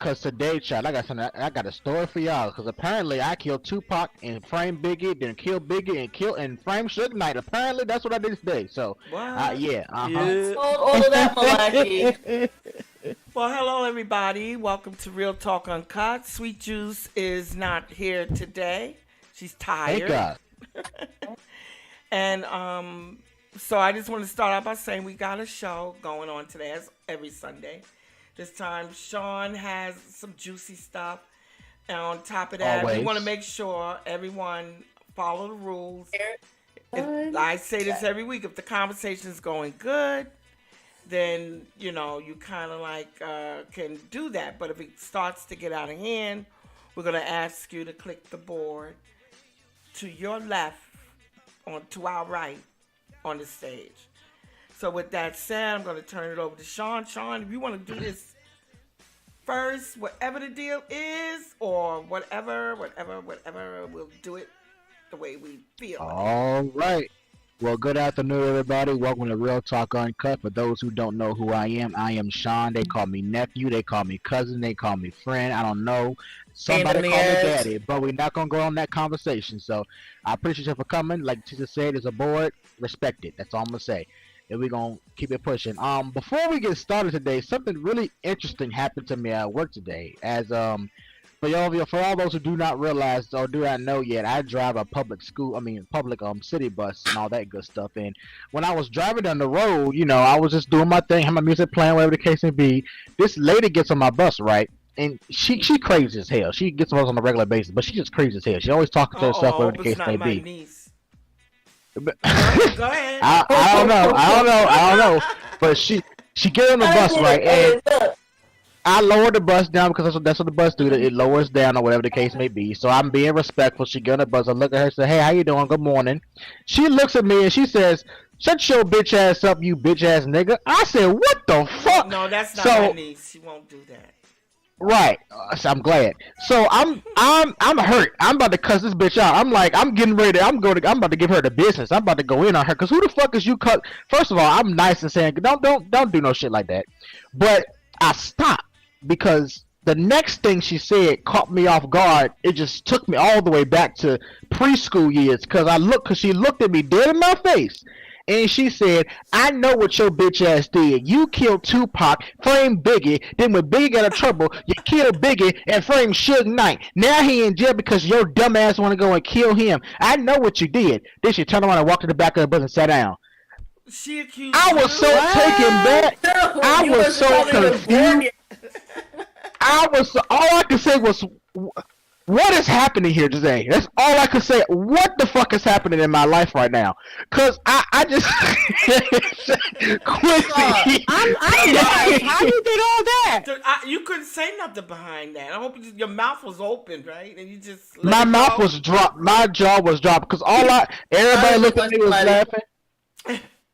Cause today, child, I got something. I got a story for y'all. Cause apparently I killed Tupac and framed Biggie, then killed Biggie and framed Suge Knight. Apparently that's what I did today. So, What? yeah, Told all of that malarkey. Well, hello everybody. Welcome to Real Talk Uncut. Sweet Juice is not here today. She's Thank tired. God. And so I just want to start out by saying we got a show going on today, as every Sunday. This time, Sean has some juicy stuff. And on top of that, we want to make sure everyone follow the rules. I say this every week. If the conversation is going good, then, you know, you kind of like can do that. But if it starts to get out of hand, we're going to ask you to click the board to your left to our right on the stage. So with that said, I'm going to turn it over to Sean. Sean, if you want to do this first, whatever the deal is, or whatever, we'll do it the way we feel. All right. Well, good afternoon, everybody. Welcome to Real Talk Uncut. For those who don't know who I am Sean. They call me nephew. They call me cousin. They call me friend. I don't know. Somebody call me daddy, but we're not going to go on that conversation. So I appreciate you for coming. Like Tisa said, there's a board. Respect it. That's all I'm going to say. And we're going to keep it pushing. Before we get started today, something really interesting happened to me at work today. As for all those who do not realize or do not know yet, I drive a public city bus and all that good stuff. And when I was driving down the road, you know, I was just doing my thing, have my music playing, whatever the case may be. This lady gets on my bus, right? And she crazy as hell. She gets on us on a regular basis, but she just crazy as hell. She always talking to herself, whatever the case may be. Niece. Go ahead. I don't know. But she get on the bus, right? And I lowered the bus down because that's what the bus do. It lowers down or whatever the case may be. So I'm being respectful. She get on the bus. I look at her and say, "Hey, how you doing? Good morning." She looks at me and she says, "Shut your bitch ass up, you bitch ass nigga." I said, "What the fuck?" No, that's not my niece. She won't do that. Right. So I'm glad. So I'm hurt. I'm about to cuss this bitch out. I'm like, I'm getting ready. I'm about to give her the business. I'm about to go in on her. Cause who the fuck is you cut? First of all, I'm nice and saying don't do no shit like that. But I stopped because the next thing she said caught me off guard. It just took me all the way back to preschool years. Cause she looked at me dead in my face. And she said, "I know what your bitch ass did. You killed Tupac, framed Biggie. Then when Biggie got in trouble, you killed Biggie and framed Suge Knight. Now he in jail because your dumb ass want to go and kill him. I know what you did." Then she turned around and walked to the back of the bus and sat down. She accused I was so taken back. I was so confused. All I could say was, what is happening here today? That's all I could say. What the fuck is happening in my life right now? Cause I just Quincy. I'm lost. How you did all that? Dude, you couldn't say nothing behind that. I hope your mouth was open, right? And you just my mouth was dropped. My jaw was dropped. Cause everybody looked at me was laughing.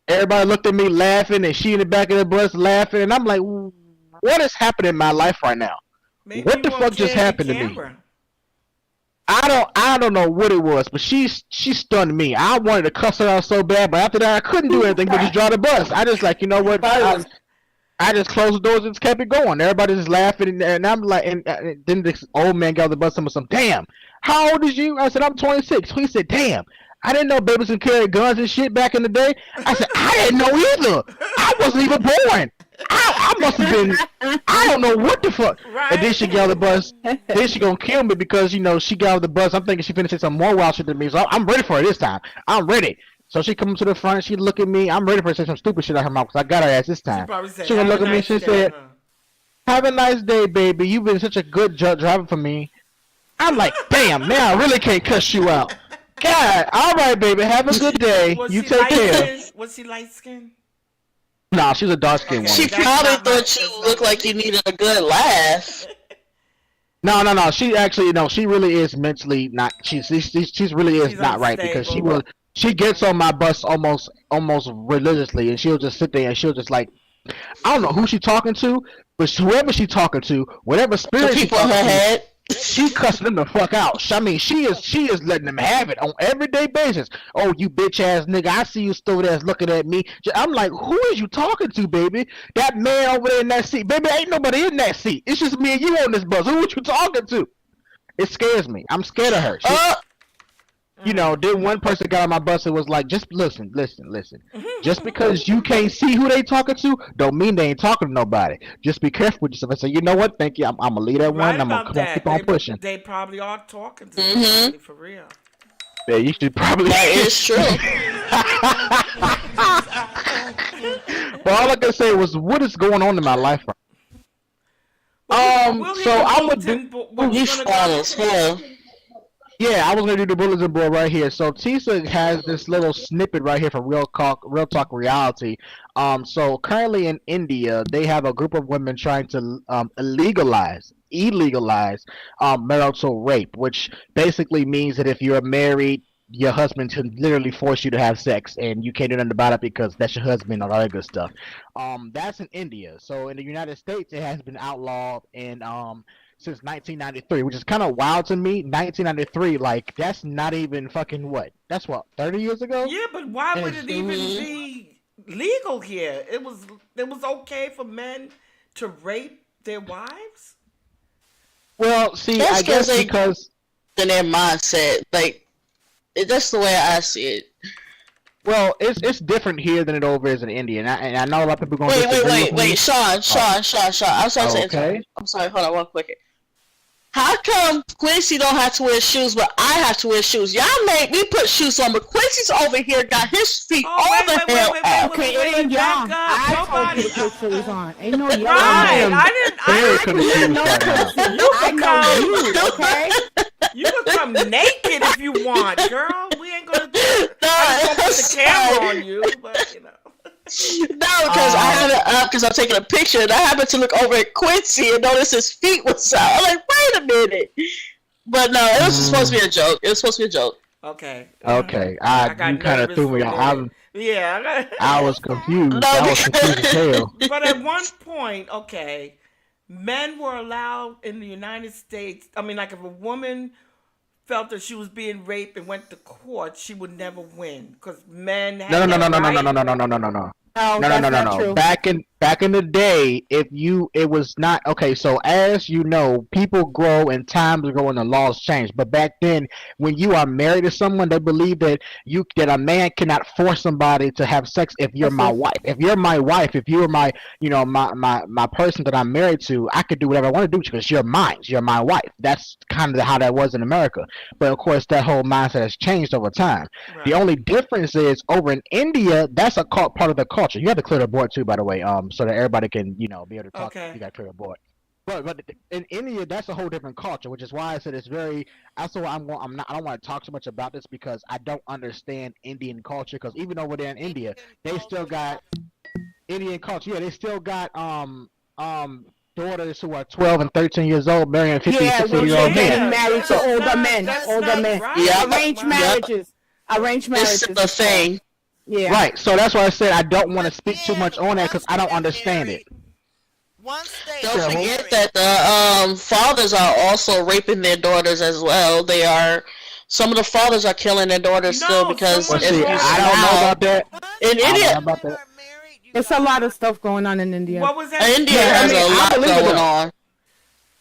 Everybody looked at me laughing, and she in the back of the bus laughing, and I'm like, what is happening in my life right now? Maybe what the fuck just happened to me? I don't know what it was, but she stunned me. I wanted to cuss her out so bad, but after that I couldn't do anything but just drive the bus. I just like, you know what? I just closed the doors and just kept it going. Everybody just laughing, and I'm like, and then this old man got off the bus and was some, "Damn, how old is you?" I said, "I'm 26. He said, "Damn, I didn't know babies could carry guns and shit back in the day." I said, "I didn't know either. I wasn't even born. I must have been, I don't know what the fuck." Right. And then she got off the bus. Then she gonna kill me because, you know, she got off the bus. I'm thinking she finna say some more wild shit to me. So I'm ready for it this time. I'm ready. So she comes to the front. She look at me. I'm ready for her to say some stupid shit out her mouth because I got her ass this time. She gonna look at me. She said, "Have a nice day, baby. You've been such a good driver for me." I'm like, damn, now I really can't cuss you out. God, all right, baby. Have a good day. You take care. Was she light skinned? Nah, she's a dark skinned woman. She probably thought you looked like you needed a good laugh. No. She actually, she really is mentally not. She's really is not right because she gets on my bus almost religiously, and she'll just sit there and she'll just like, I don't know who she's talking to, but whoever she's talking to, whatever spirit she's talking to, She cussing them the fuck out. I mean, she is letting them have it on everyday basis. Oh, you bitch ass nigga! I see you still there looking at me. I'm like, who is you talking to, baby? That man over there in that seat, baby. Ain't nobody in that seat. It's just me and you on this bus. Who are you talking to? It scares me. I'm scared of her. You know, then one person got on my bus and was like, just listen. Just because you can't see who they talking to, don't mean they ain't talking to nobody. Just be careful with yourself. I say, you know what? Thank you. I'm gonna leave that one. I'm gonna keep on pushing. They probably are talking to somebody for real. Yeah, you should probably. That is true. But all I can say was, what is going on in my life? So I'm gonna do. He's fine as hell. Yeah, I was gonna do the bulletin board right here. So Tisa has this little snippet right here from Real Talk Reality. So currently in India, they have a group of women trying to illegalize marital rape, which basically means that if you're married, your husband can literally force you to have sex, and you can't do nothing about it because that's your husband and all that good stuff. That's in India. So in the United States, it has been outlawed in since 1993, which is kind of wild to me. 1993, like, that's not even fucking what? That's what, 30 years ago? Yeah, but why would it even be legal here? It was okay for men to rape their wives? Well, see, I guess because in their mindset, like, that's the way I see it. Well, it's different here than it over is in India, and I know a lot of people going to wait, Sean. I'm sorry to interrupt. I'm sorry, hold on one quick. How come Quincy don't have to wear shoes, but I have to wear shoes? Y'all made me put shoes on, but Quincy's over here got his feet all the hell out. Okay, it ain't y'all. I told you to put shoes on. Ain't no y'all. Right, I didn't know. I know you, okay? You can come naked if you want, girl. We ain't gonna do it. I just put the camera on you, but you know. No, because I had it up because I'm taking a picture, and I happened to look over at Quincy and notice his feet was out. I'm like, wait a minute. But no, it was supposed to be a joke. Okay. Okay. You kind of threw me off. I was confused. No, I was confused as hell. But at one point, okay, men were allowed in the United States. I mean, like if a woman felt that she was being raped and went to court, she would never win because men had No. No. Back in the day, it was not okay. So as you know, people grow and times grow and the laws change. But back then, when you are married to someone, they believe that a man cannot force somebody to have sex. If you're my wife, if you're my wife, if you're my my person that I'm married to, I could do whatever I want to do because you're mine. You're my wife. That's kind of how that was in America. But of course, that whole mindset has changed over time. Right. The only difference is over in India, that's a part of the culture. You have to clear the board too, by the way, so that everybody can, be able to talk. Okay. You got to clear the board. But in India, that's a whole different culture, which is why I said it's very. I don't want to talk so much about this because I don't understand Indian culture. Because even over there in India, they still got Indian culture. Yeah, they still got daughters who are 12 and 13 years old marrying 50, 60-year-old men. Married to older men. Right. Yeah, arranged marriages. It's the thing. Yeah. Right. So that's why I said I don't want to speak too much on that because I don't understand it. Don't forget that the fathers are also raping their daughters as well. Some of the fathers are killing their daughters still because I don't know about that. In India, there's a lot of stuff going on in India. What was that? India has a lot going on.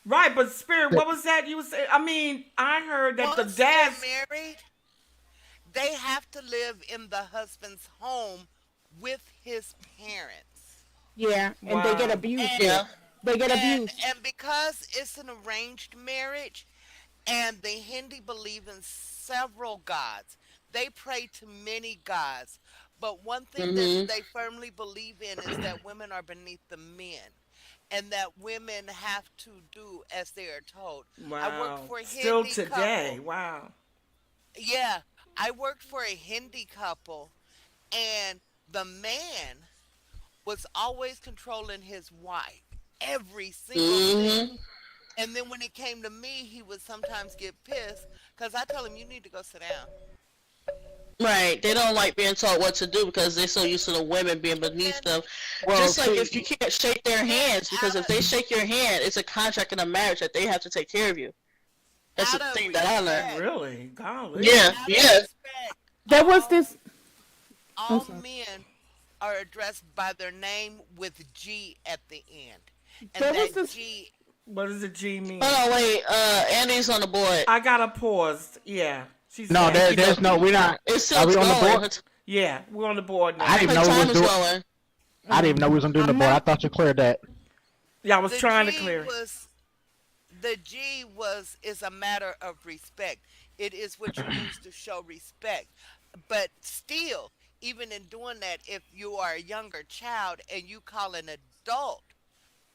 Right, but Spirit, what was that you said? I mean, I heard that the dads married. They have to live in the husband's home with his parents. Yeah, and they get abused. They get abused. And because it's an arranged marriage, and the Hindi believe in several gods, they pray to many gods. But one thing that they firmly believe in is that women are beneath the men, and that women have to do as they are told. Wow. I work for a Hindi Still today. couple. Wow. Yeah. I worked for a Hindi couple, and the man was always controlling his wife every single thing. And then when it came to me, he would sometimes get pissed because I told him, you need to go sit down. Right. They don't like being taught what to do because they're so used to the women being beneath them. Well, just like if you can't shake their hands, because if they shake your hand, it's a contract in a marriage that they have to take care of you. That's the Out of thing that I learned. respect, Really? Golly. Yeah, out of yeah. respect, There was all this. I'm all sorry. men are addressed by their name with G at the end, and There was that this. G. What does the G mean? Hold on, wait. Andy's on the board. I got to pause. Yeah. She's No, back. there's no. We're not. It's still Are we on the going. board? Yeah, we're on the board now. I didn't Her even know we time was is doing. going. I didn't even know we was on doing the I'm board. I not- thought you cleared that. Yeah, I was The trying to G clear it. was the G was is a matter of respect. It is what you use to show respect. But still, even in doing that, if you are a younger child and you call an adult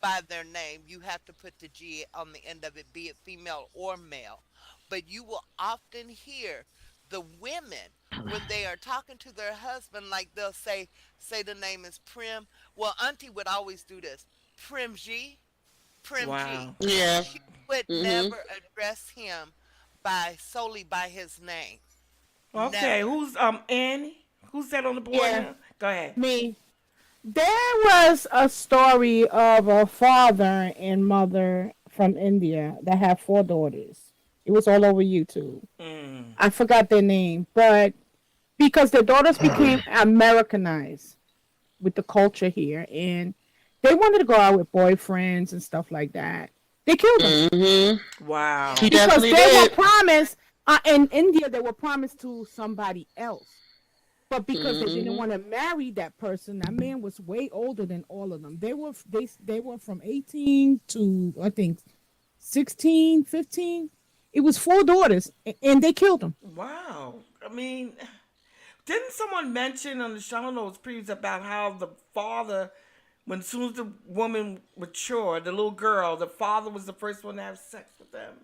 by their name, you have to put the G on the end of it, be it female or male. But you will often hear the women when they are talking to their husband, like they'll say the name is Prim. Well, Auntie would always do this. Prim G, Prim Wow. G. Yeah. She would never address him solely by his name. Okay, Never. who's Annie? Who's that on the board Yeah. now? Go ahead. Me. There was a story of a father and mother from India that had 4 daughters. It was all over YouTube. Mm. I forgot their name, but because their daughters became Americanized with the culture here, and they wanted to go out with boyfriends and stuff like that. They killed them Mm-hmm. Wow. He because definitely they were did. promised in India. They were promised to somebody else. But because they didn't Mhm. want to marry that person, that man was way older than all of them. They were from 18 to I think 16, 15. It was 4 daughters, and they killed them. Wow. I mean, didn't someone mention on the show, I don't know, it was previous about how the father, when as soon as the woman matured, the little girl, the father was the first one to have sex with them?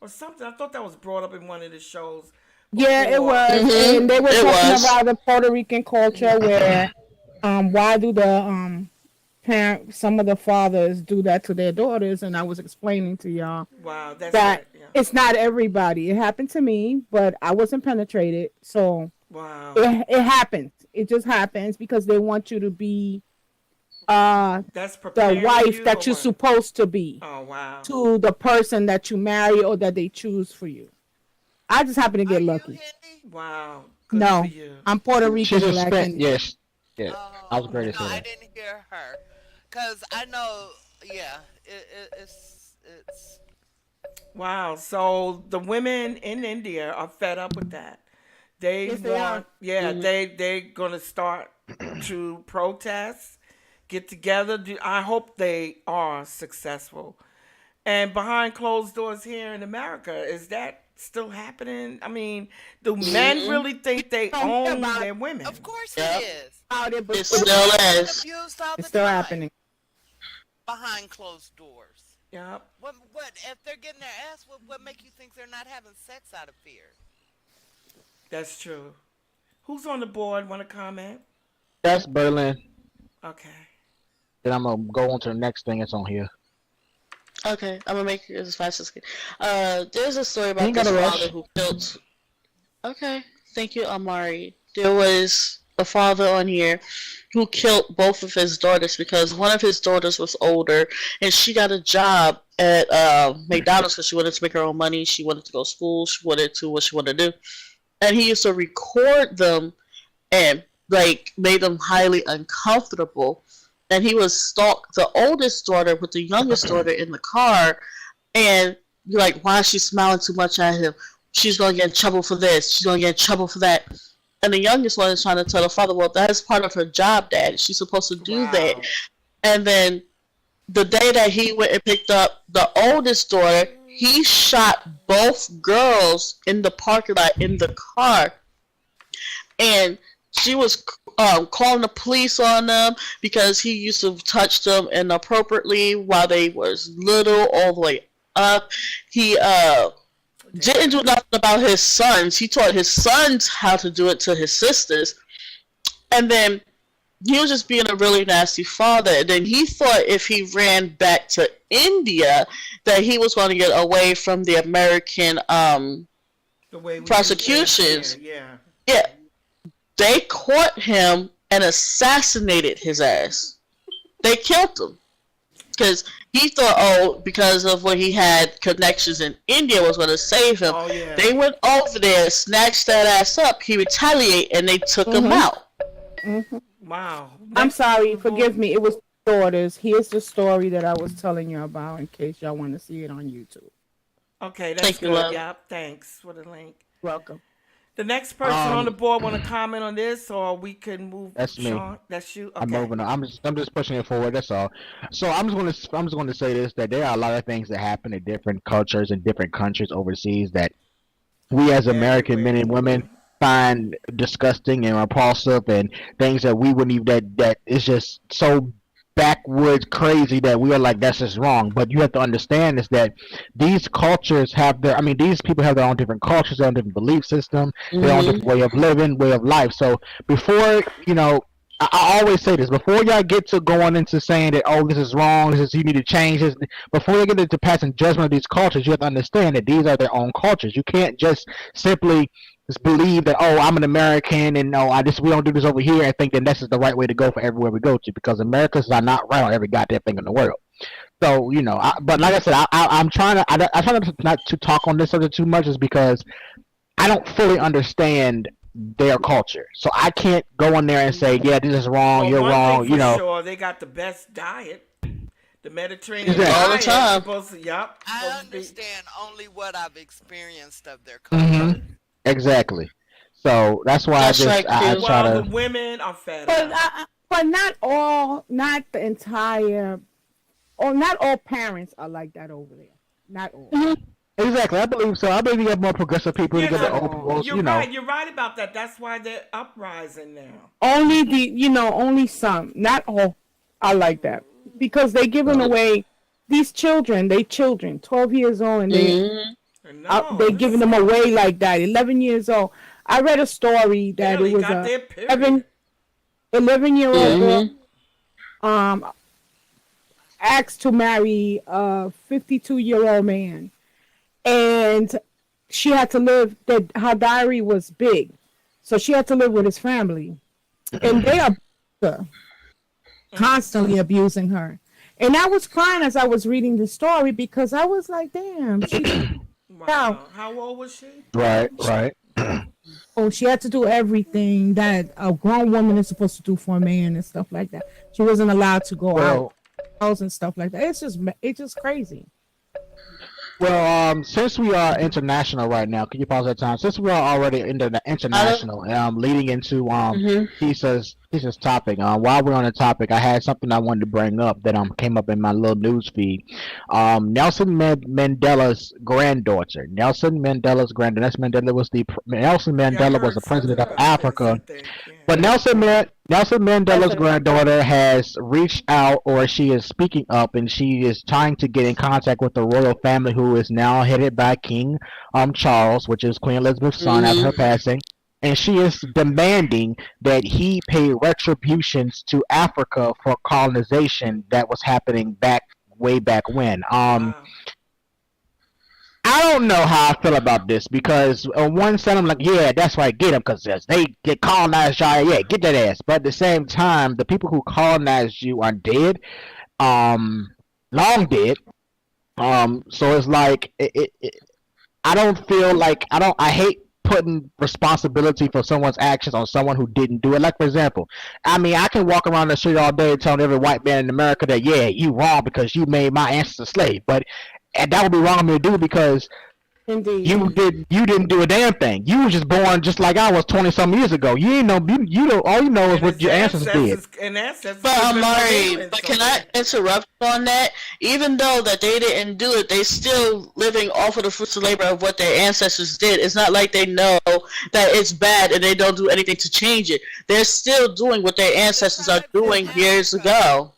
Or something. I thought that was brought up in one of the shows. Yeah, it before. was, and they were It talking was. about the Puerto Rican culture where, why do the some of the fathers do that to their daughters, and I was explaining to y'all Wow, that's that right. Yeah. it's not everybody. It happened to me, but I wasn't penetrated, so Wow. it happens. It just happens because they want you to be That's the preparing wife you that or you're what? supposed to be Oh, wow. to the person that you marry or that they choose for you. I just happen to Are get you lucky. Hindi? Wow. Good No, for you. I'm Puerto Rican She's and a spec. Latin. Yes. Yeah. I was Oh, ready to no, say I that. didn't hear her. Cause I know, yeah, it's. Wow. So the women in India are fed up with that. They Yes, they are. want, yeah, they're gonna start to protest, get together. I hope they are successful. And behind closed doors here in America, is that still happening? I mean, do men really think they Don't hear own about their it. women? Of course Yep. it is. Out there, but It it's still Women is. abused all the still time happening. behind closed doors. Yep. What if they're getting their ass? What make you think they're not having sex out of fear? That's true. Who's on the board? Want to comment? That's Berlin. Okay. Then I'm gonna go on to the next thing that's on here. Okay, I'm gonna make it as fast as I can. There's a story about Ain't this gotta rush. father who killed. Okay, thank you, Amari. There was a father on here who killed both of his daughters because one of his daughters was older and she got a job at McDonald's because she wanted to make her own money. She wanted to go to school. She wanted to what she wanted to do, and he used to record them and like made them highly uncomfortable. And he would stalk the oldest daughter with the youngest daughter in the car, and be like, "Why is she smiling too much at him? She's gonna get in trouble for this. She's gonna get in trouble for that." And the youngest one is trying to tell the father, "Well, that is part of her job, Dad. She's supposed to do that." Wow. And then the day that he went and picked up the oldest daughter, he shot both girls in the parking lot in the car, and she was calling the police on them because he used to touch them inappropriately while they was little all the way up. He didn't do nothing about his sons. He taught his sons how to do it to his sisters. And then he was just being a really nasty father. And then he thought if he ran back to India that he was going to get away from the American The way we prosecutions. do that here, Yeah. They caught him and assassinated his ass. They killed him. because he thought, because of what he had connections in India was going to save him. Oh, yeah. They went over there, snatched that ass up. He retaliated, and they took him out. Wow. I'm sorry. Forgive me. It was daughters. Here's the story that I was telling you about in case y'all want to see it on YouTube. Okay, that's Thank you, good. love. Yep, thanks for the link. Welcome. The next person on the board want to comment on this, or we can move. That's me. Sean? That's you. Okay. I'm moving on. I'm just pushing it forward. That's all. So I'm just going to say this, that there are a lot of things that happen in different cultures and different countries overseas that we as American men and women find disgusting and repulsive, and things that we wouldn't even that is just so backwoods crazy that we are like, that's just wrong. But you have to understand is that these cultures have these people have their own different cultures, their own different belief system, their own different way of living, way of life. So before, I always say this, before y'all get to going into saying that, oh, this is wrong, you need to change this, before you get into passing judgment of these cultures, you have to understand that these are their own cultures. You can't just simply just believe that, oh, I'm an American and we don't do this over here and think that this is the right way to go for everywhere we go to, because Americans are not right on every goddamn thing in the world. So, but like I said, I'm trying not to talk on this subject too much, is because I don't fully understand their culture. So I can't go in there and say, yeah, this is wrong, you're wrong, Sure, they got the best diet. The Mediterranean diet. All the time. I understand only what I've experienced of their culture. Exactly. So that's why I try to. The women are fed up. But not all parents are like that over there. Not all. Mm-hmm. Exactly, I believe so. I believe you have more progressive people. You're right. You're right about that. That's why they're uprising now. Only some, not all, are like that, because they're giving away these children. 12 years old, and they're giving them away like that. 11 years old. I read a story that it was a 11-year-old girl asked to marry a 52-year-old man. And she had to live, her diary was big. So she had to live with his family. And they are constantly abusing her. And I was crying as I was reading the story, because I was like, damn. Wow. How old was she? Right. Oh, she had to do everything that a grown woman is supposed to do for a man and stuff like that. She wasn't allowed to go out and stuff like that. It's just crazy. Well, since we are international right now, can you pause that time? Since we are already international, leading into Tisa's topic. While we're on the topic, I had something I wanted to bring up that came up in my little news feed. Nelson Mandela's granddaughter. Nelson Mandela was the president of Africa. But Nelson Mandela's granddaughter has reached out, or she is speaking up, and she is trying to get in contact with the royal family, who is now headed by King Charles, which is Queen Elizabeth's son after her passing. And she is demanding that he pay retributions to Africa for colonization that was happening way back when. I don't know how I feel about this, because on one side I'm like, yeah, that's right, get them, because they get colonized, yeah, get that ass. But at the same time, the people who colonized you are dead, long dead. So it's like, I don't feel like, I hate putting responsibility for someone's actions on someone who didn't do it. Like, for example, I can walk around the street all day telling every white man in America that, yeah, you wrong because you made my ancestors slave, but that would be wrong of me to do, because you didn't do a damn thing. You were just born just like I was 20-some years ago. You ain't know, all you know is what your ancestors did. But Amari, can I interrupt on that? Even though that they didn't do it, they still living off of the fruits of labor of what their ancestors did. It's not like they know that it's bad and they don't do anything to change it. They're still doing what their ancestors are doing years ago.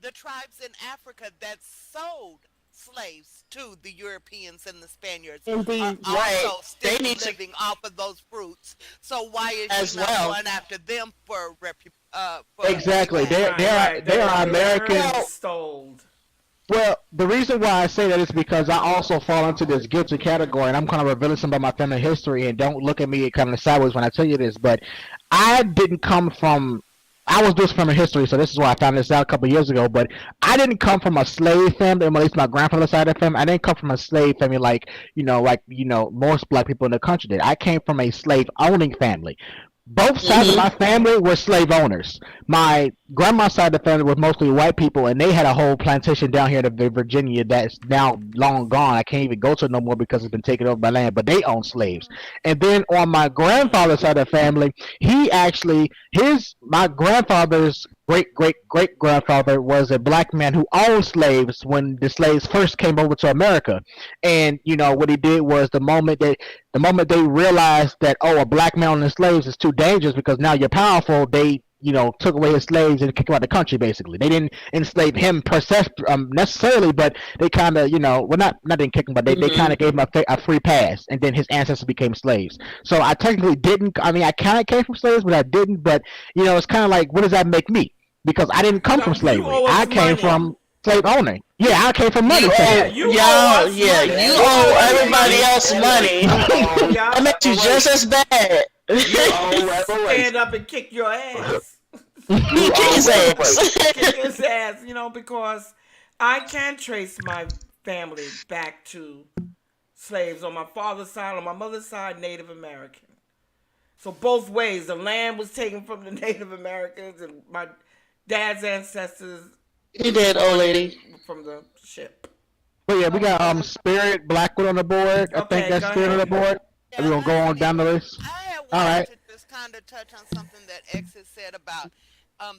The tribes in Africa that sold slaves to the Europeans and the Spaniards are also still living off of those fruits. So why is she not going after them for exactly? They are Americans. Well, the reason why I say that is because I also fall into this guilty category, and I'm kind of revealing some of my family history, and don't look at me kind of sideways when I tell you this, but I didn't come from I was doing from a history, so this is why I found this out a couple of years ago. But I didn't come from a slave family, at least my grandfather's side of the family. I didn't come from a slave family like most black people in the country did. I came from a slave owning family. Both sides of my family were slave owners. My grandma's side of the family was mostly white people, and they had a whole plantation down here in Virginia that's now long gone. I can't even go to it no more because it's been taken over by land, but they own slaves. And then on my grandfather's side of the family, my grandfather's great grandfather was a black man who owned slaves when the slaves first came over to America. And what he did was the moment they realized that, oh, a black man owning slaves is too dangerous because now you're powerful, they took away his slaves and kicked him out of the country. Basically, they didn't enslave him necessarily, but they kind of not didn't kick him, but they kind of gave him a free pass, and then his ancestors became slaves. So I technically didn't. I mean, I kind of came from slaves, but I didn't. But it's kind of like, what does that make me? Because I didn't come from slavery. I came from slave owning. Yeah, I came from money. You owe everybody else money. That makes you just as bad. Stand up and kick your ass. Kick his ass. Kick his ass, because I can trace my family back to slaves on my father's side, on my mother's side, Native American. So both ways, the land was taken from the Native Americans, and my dad's ancestors. He did, old lady. From the ship. Well, yeah, we got Spirit Blackwood on the board. I think that's Spirit on the board. Yeah, we're gonna go on down the list. I wanted to just kind of touch on something that X has said about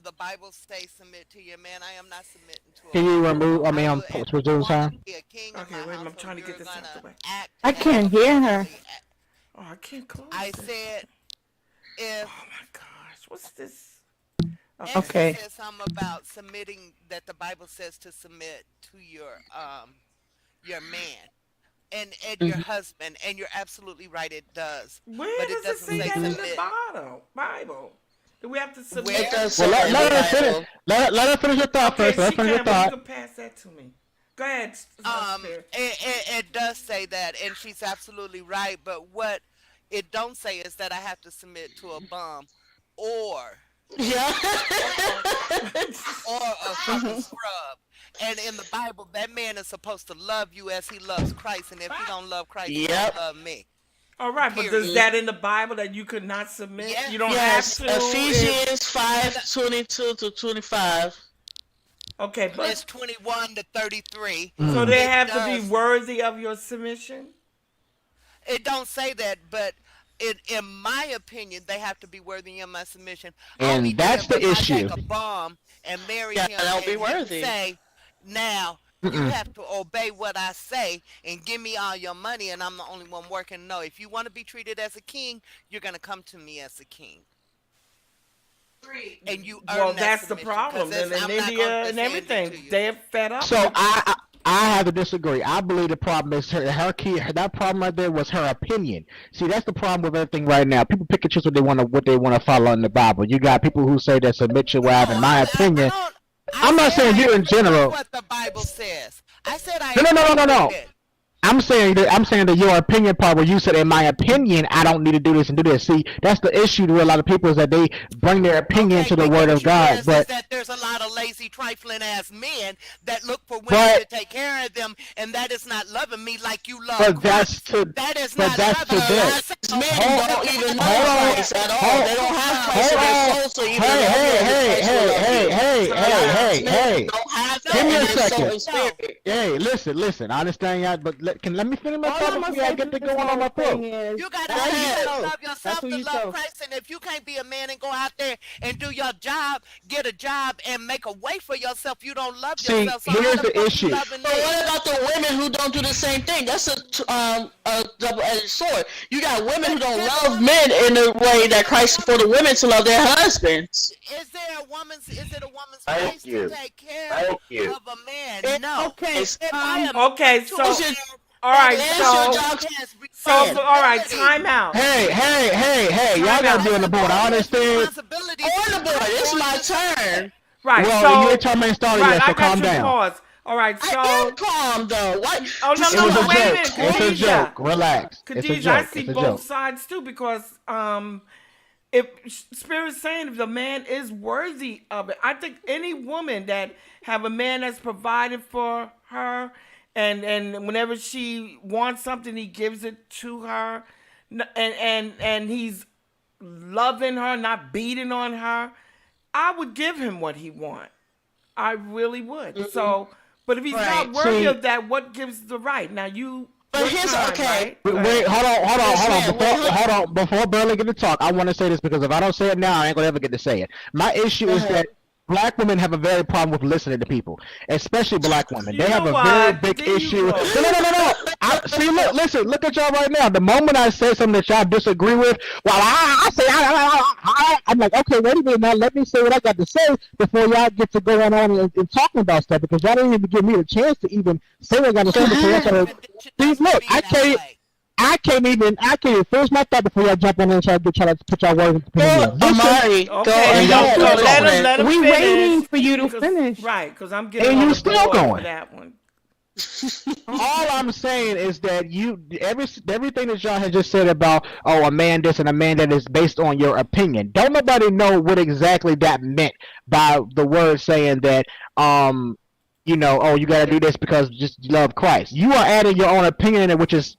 the Bible say submit to your man. I am not submitting to. Can you remove? I mean, resume time. Okay, wait, I'm trying to get this out of the way. I can't hear her. Oh, I can't close. I said, if. Oh my gosh, what's this? Okay. Says something about submitting, that the Bible says to submit to your man and your husband, and you're absolutely right, it does. Where does it say that in the Bible? Do we have to submit? Let her finish your thought first. Let her finish your thought. You can pass that to me. Go ahead. It does say that, and she's absolutely right. But what it don't say is that I have to submit to a bum or a fucking scrub. And in the Bible, that man is supposed to love you as he loves Christ, and if he don't love Christ, he don't love me. All right, but is that in the Bible that you could not submit? Yes. You don't have to. Ephesians 5:22-25. Okay, but it's 21 to 33. So they have to be worthy of your submission? It don't say that, but in my opinion, they have to be worthy of my submission. And that's the issue. I take a bomb and marry him, they'll be worthy. Say, now you have to obey what I say and give me all your money, and I'm the only one working. No, if you want to be treated as a king, you're gonna come to me as a king. And you earn that's the problem. And in India and everything, they're fed up. So I have to disagree. I believe the problem is her key. That problem right there was her opinion. See, that's the problem with everything right now. People pick and choose what they want to follow in the Bible. You got people who say that submit your wife. In my opinion, I'm not saying you in general. What the Bible says. I said No. I'm saying that your opinion part where you said, in my opinion, I don't need to do this and do this. See, that's the issue with a lot of people, is that they bring their opinion to the Word of God. But that there's a lot of lazy, trifling ass men that look for women to take care of them, and that is not loving me like you love. But that's to that is not that's loving to me. Men don't even know Christ at all. They don't have Christ in their soul to even Hey. Give me a second. So Hey, listen. I understand y'all, but let me finish my thought before I get to going on my throat. You gotta love yourself to love Christ, and if you can't be a man and go out there and do your job, get a job, and make a way for yourself, you don't love yourself. So here's the issue. But what about the women who don't do the same thing? That's a double-edged sword. You got women who don't love men in the way that Christ for the women to love their husbands. Is it a woman's place to take care of a man? No. Okay. Okay. So. All right, so all right, time out. Hey, y'all gotta be on the board. I understand. On the board, it's my turn. Right, well, so you ain't talking about starting yet, so calm down. Pause. All right, so I am calm though. What? Oh no, wait a minute. It's a joke. Relax. Khadijah, I see both sides too, because if Spirit's saying if the man is worthy of it, I think any woman that have a man that's provided for her, and whenever she wants something, he gives it to her, and he's loving her, not beating on her, I would give him what he want. I really would. Mm-hmm. So, but if he's not worthy of that, what gives the right? Now you. But here's okay. Right? Wait, hold on. Before Burley get to talk, I want to say this because if I don't say it now, I ain't gonna ever get to say it. My issue is that black women have a very problem with listening to people, especially black women. They have a very big issue. No. See, look at y'all right now. The moment I say something that y'all disagree with, I'm like, okay, wait a minute now. Let me say what I got to say before y'all get to going on and talking about stuff because y'all didn't even give me the chance to even say what I got to say. See, look, I can't even finish my thought before y'all jump on and try to put y'all words in the Amari, okay, let him we waiting for you to finish. Right, because I'm getting and you still going for that one. All I'm saying is that everything that y'all had just said about a man this and a man that is based on your opinion. Don't nobody know what exactly that meant by the word saying that you gotta do this because just love Christ. You are adding your own opinion in it, which is,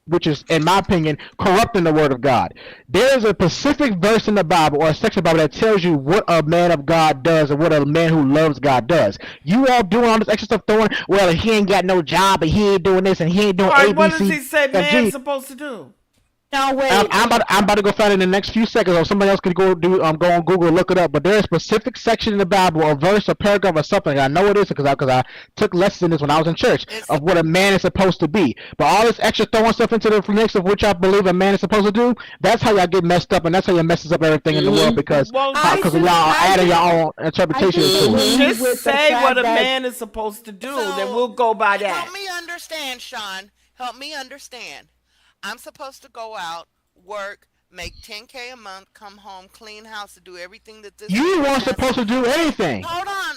in my opinion, corrupting the word of God. There is a specific verse in the Bible or a section of the Bible that tells you what a man of God does and what a man who loves God does. You all doing all this extra stuff throwing, well, he ain't got no job and he ain't doing this and he ain't doing ABC. What does he say man's supposed to do? No, wait. I'm about to go find it in the next few seconds, or somebody else could go on Google and look it up. But there's a specific section in the Bible, a verse, a paragraph, or something. I know it is because I took lessons in this when I was in church of what a man is supposed to be. But all this extra throwing stuff into the mix of what y'all believe a man is supposed to do, that's how y'all get messed up, and that's how you messes up everything in the world because y'all are adding your own interpretation to it. Just say what a man is supposed to do, then we'll go by that. Help me understand, Sean. Help me understand. I'm supposed to go out, work, make $10K a month, come home, clean house, to do everything that this. You weren't supposed to do anything. Hold on.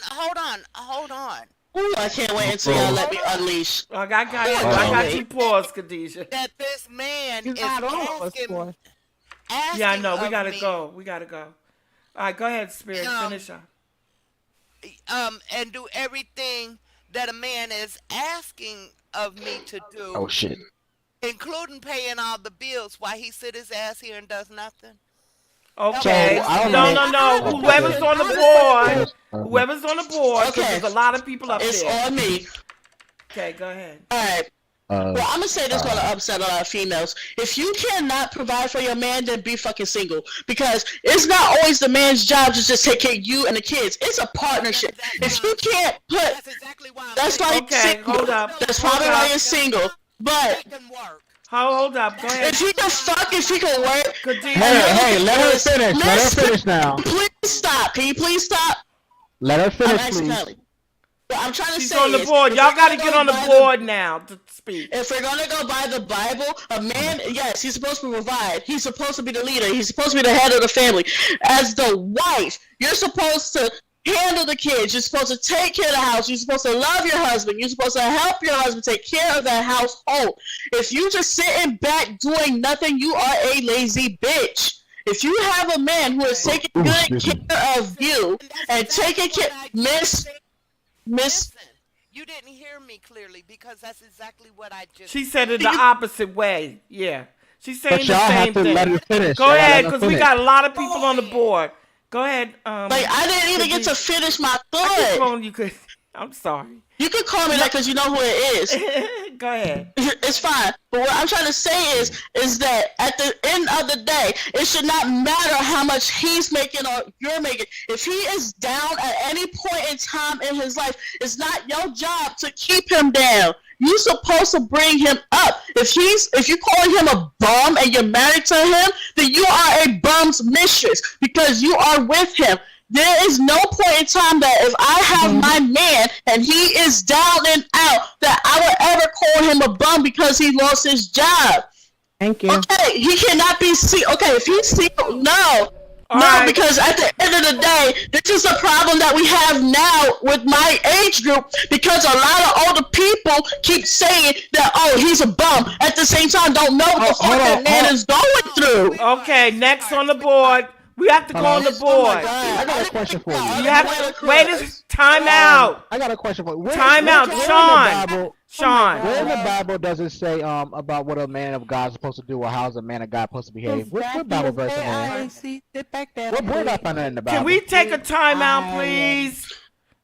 Ooh, I can't wait until y'all let me unleash. I got you paused, Khadijah. That this man is asking. Yeah, I know. We gotta go. All right, go ahead, Spirit. Finish up. And do everything that a man is asking of me to do. Oh shit. Including paying all the bills while he sit his ass here and does nothing. Okay. No. Whoever's on the board, because there's a lot of people up there. It's on me. Okay, go ahead. All right. Well, I'm gonna say this is gonna upset a lot of females. If you cannot provide for your man, then be fucking single. Because it's not always the man's job to just take care of you and the kids. It's a partnership. If you can't put, that's exactly why. That's why you're single. Hold up. That's probably why you're single. But hold up. Go ahead. If he can work. Hey, let her finish. Let her finish now. Please stop. Can you please stop? Let her finish, please. What I'm trying to She's say on the board. Y'all got to get on the board now to speak. If we're gonna go by the Bible, a man, yes, he's supposed to provide. He's supposed to be the leader. He's supposed to be the head of the family. As the wife, you're supposed to handle the kids. You're supposed to take care of the house. You're supposed to love your husband. You're supposed to help your husband take care of that household. If you just sitting back doing nothing, you are a lazy bitch. If you have a man who is taking good care of you and taking care, Miss. Listen, you didn't hear me clearly because that's exactly what I just. She said it the opposite way. Yeah, she's saying the same thing. Let her finish. Go ahead, because we got a lot of people on the board. Go ahead. Like I didn't even get to finish my thought. You could. I'm sorry. You could call me that because you know who it is. Go ahead. It's fine. But what I'm trying to say is that at the end of the day, it should not matter how much he's making or you're making. If he is down at any point in time in his life, it's not your job to keep him down. You're supposed to bring him up. If you're calling him a bum and you're married to him, then you are a bum's mistress because you are with him. There is no point in time that if I have my man and he is down and out that I would ever call him a bum because he lost his job. Thank you. Okay, he cannot be okay, if he's single, no. Right. Because at the end of the day, this is a problem that we have now with my age group because a lot of older people keep saying that, oh, he's a bum. At the same time, don't know what the fuck that man is going through. Okay, next on the board. We have to go on the board. I got a question for you. You have to wait. Time out. I got a question for you. Time out, Sean. Sean. Where in the Bible does it say about what a man of God is supposed to do, or how's a man of God supposed to behave? What Bible verse is that? What board I find that in the Bible? Can we take a time out, please?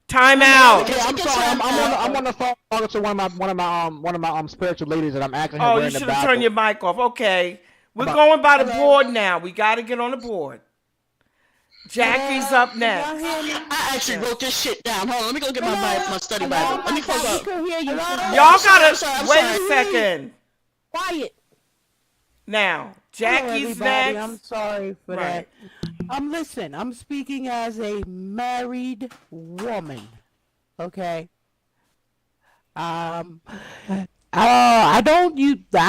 Time out. Okay, I'm sorry. I'm on the phone talking to one of my spiritual ladies, and I'm asking her. Oh, where you in the should have Bible. turned your mic off. Okay, we're going by the board now. We got to get on the board. Jackie's up next. I actually wrote this shit down. Hold on, let me go get my study Bible. Let me close up. Y'all gotta wait a second. Quiet. Now, Jackie's next. I'm sorry for that. Listen, I'm speaking as a married woman. Okay. I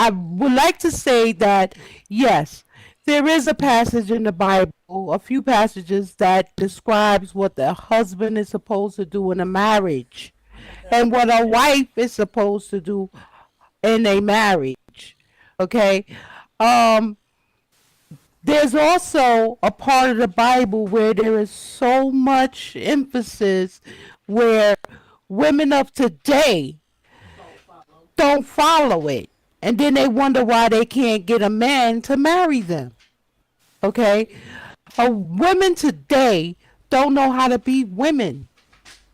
would like to say that yes, there is a passage in the Bible, a few passages that describes what the husband is supposed to do in a marriage and what a wife is supposed to do in a marriage. Okay. There's also a part of the Bible where there is so much emphasis where women of today don't follow it. And then they wonder why they can't get a man to marry them. Okay? Women today don't know how to be women.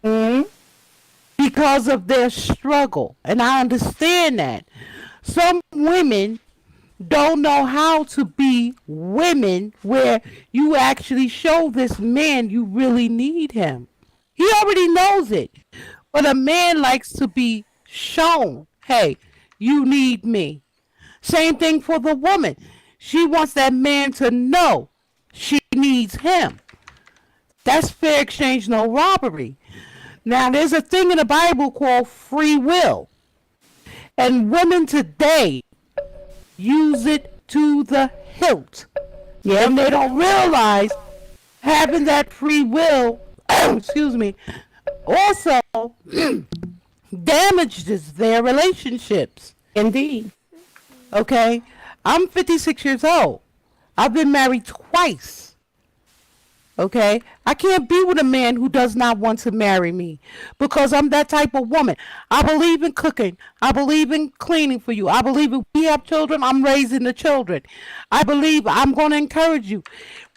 Because of their struggle. And I understand that. Some women don't know how to be women where you actually show this man you really need him. He already knows it. But a man likes to be shown, hey, you need me. Same thing for the woman. She wants that man to know she needs him. That's fair exchange, no robbery. Now, there's a thing in the Bible called free will. And women today use it to the hilt. Yeah, and they don't realize having that free will, excuse me, also damages their relationships. Indeed. Okay? I'm 56 years old. I've been married twice. Okay? I can't be with a man who does not want to marry me because I'm that type of woman. I believe in cooking. I believe in cleaning for you. I believe if we have children, I'm raising the children. I believe I'm going to encourage you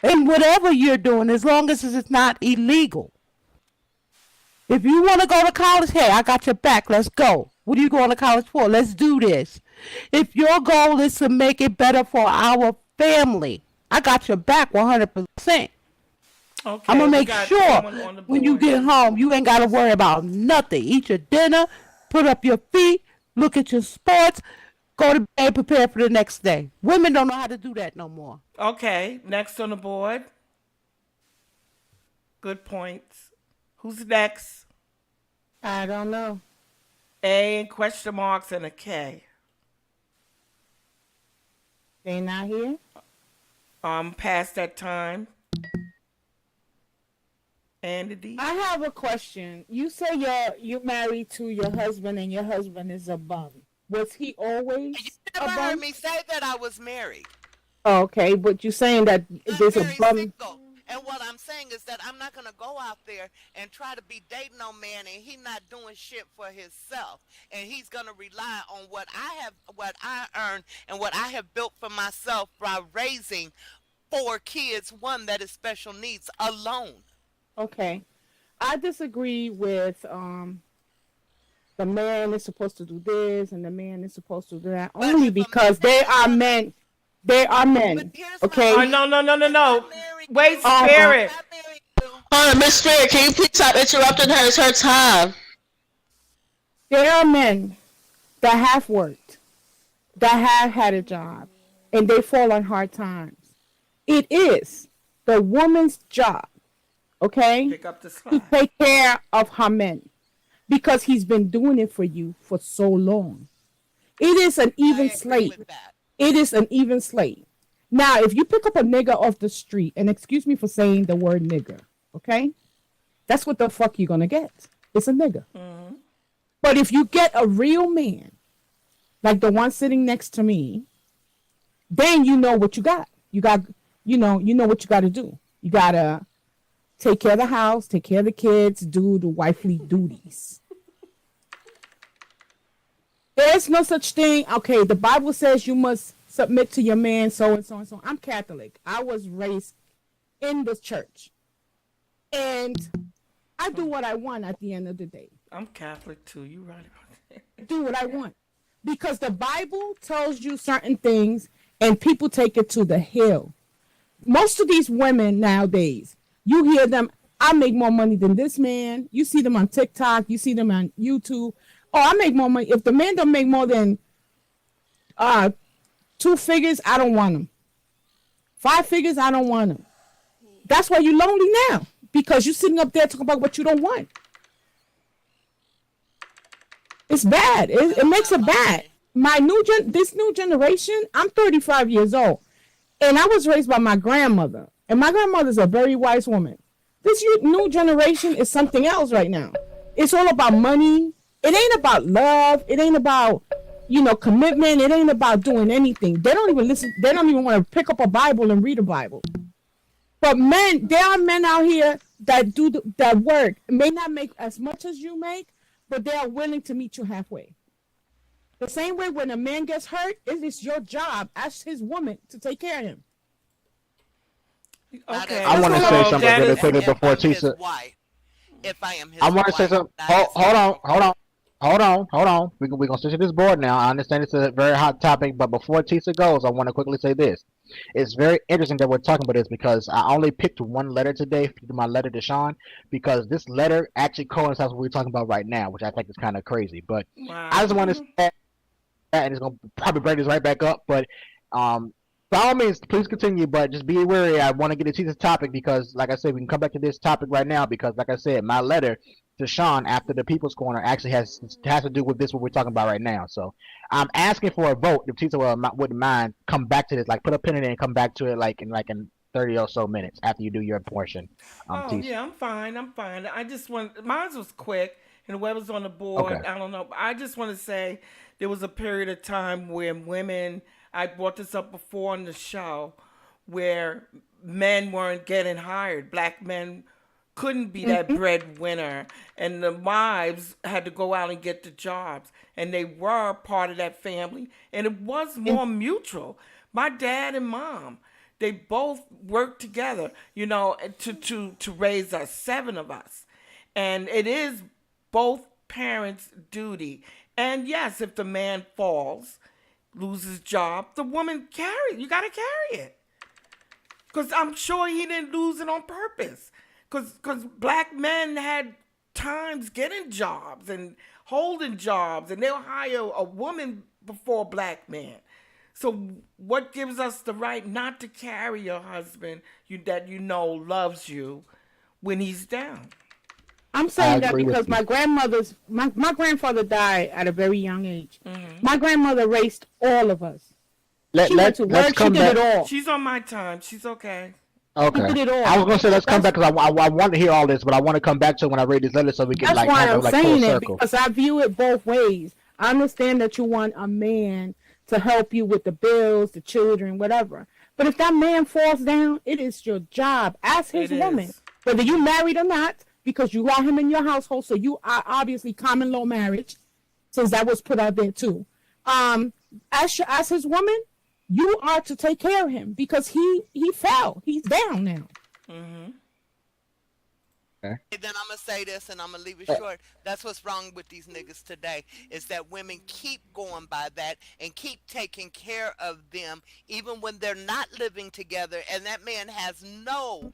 in whatever you're doing as long as it's not illegal. If you want to go to college, hey, I got your back. Let's go. What are you going to college for? Let's do this. If your goal is to make it better for our family, I got your back 100%. Okay, I'm going to make sure when you get home, you ain't got to worry about nothing. Eat your dinner, put up your feet, look at your sports, go to bed, prepare for the next day. Women don't know how to do that no more. Okay, next on the board. Good points. Who's next? I don't know. A and question marks and a K. They not here? Past that time. Andy? I have a question. You say you're married to your husband and your husband is a bum. Was he always You never heard me say that I was married. Oh, okay, but you're saying that there's a bum. Single. And what I'm saying is that I'm not going to go out there and try to be dating no man and he not doing shit for himself. And he's going to rely on what I earned and what I have built for myself by raising 4 kids, one that is special needs alone. Okay. I disagree with the man is supposed to do this and the man is supposed to do that only because they are men. They are men. Okay. No. Wait, Spirit. Hold on, Miss Spirit, can you please stop interrupting her? It's her time. There are men that have worked, that have had a job, and they fall on hard times. It is the woman's job, okay, Pick up the to slack. take care of her men because he's been doing it for you for so long. It is an even slate. It is an even slate. Now, if you pick up a nigger off the street, and excuse me for saying the word nigger, okay? That's what the fuck you're going to get. It's a nigger. Mm-hmm. But if you get a real man, like the one sitting next to me, then you know what you got. You you know what you got to do. You got to take care of the house, take care of the kids, do the wifely duties. There's no such thing. Okay, the Bible says you must submit to your man, so and so and so. I'm Catholic. I was raised in the church. And I do what I want at the end of the day. I'm Catholic too. You right about that. Do what I want. Because the Bible tells you certain things and people take it to the hill. Most of these women nowadays, you hear them, I make more money than this man. You see them on TikTok. You see them on YouTube. Oh, I make more money. If the man don't make more than 2 figures, I don't want him. 5 figures, I don't want him. That's why you're lonely now. Because you're sitting up there talking about what you don't want. It's bad. It makes it bad. This new generation, I'm 35 years old. And I was raised by my grandmother. And my grandmother's a very wise woman. This new generation is something else right now. It's all about money. It ain't about love. It ain't about, commitment. It ain't about doing anything. They don't even listen. They don't even want to pick up a Bible and read a Bible. But there are men out here that do that work. May not make as much as you make, but they are willing to meet you halfway. The same way when a man gets hurt, it is your job as his woman to take care of him. Okay. I want to say something really quickly before Tisa. If I am his I want to say something. Hold on. We're going to switch to this board now. I understand it's a very hot topic, but before Tisa goes, I want to quickly say this. It's very interesting that we're talking about this because I only picked one letter today for my letter to Sean because this letter actually coincides with what we're talking about right now, which I think is kind of crazy. But I just want to say that, and it's going to probably bring this right back up, but by all means, please continue, but just be wary. I want to get into this topic because, like I said, we can come back to this topic right now because, like I said, my letter to Sean after the People's Corner actually has to do with this, what we're talking about right now. So I'm asking for a vote. If Tisa wouldn't mind, come back to this, like put a pin in it and come back to it in 30 or so minutes after you do your portion. Tisa. Yeah, I'm fine. I just mine was quick and whoever's on the board, okay. I don't know. I just want to say there was a period of time when women, I brought this up before on the show, where men weren't getting hired. Black men couldn't be that breadwinner, and the wives had to go out and get the jobs, and they were part of that family, and it was more mutual. My dad and mom, they both worked together, to raise us, 7 of us, and it is both parents' duty. And yes, if the man falls, loses job, the woman you got to carry it. Because I'm sure he didn't lose it on purpose. Because black men had times getting jobs and holding jobs, and they'll hire a woman before a black man. So what gives us the right not to carry your husband that loves you when he's down? I'm saying that because my grandfather died at a very young age. Mm-hmm. My grandmother raised all of us. She went to work. She did it all. She's on my time. She's okay. Okay. She did it all. I was gonna say let's come back because I want to hear all this, but I want to come back to it when I read this letter so we can That's why I'm saying it because I view it both ways. I understand that you want a man to help you with the bills, the children, whatever. But if that man falls down, it is your job as his woman, whether you married or not. Because you allow him in your household, so you are obviously common law marriage, since that was put out there too. As his woman, you are to take care of him because he fell. He's down now. Mm-hmm. Okay. Then I'm gonna say this, and I'm gonna leave it short. That's what's wrong with these niggas today, is that women keep going by that and keep taking care of them, even when they're not living together, and that man has no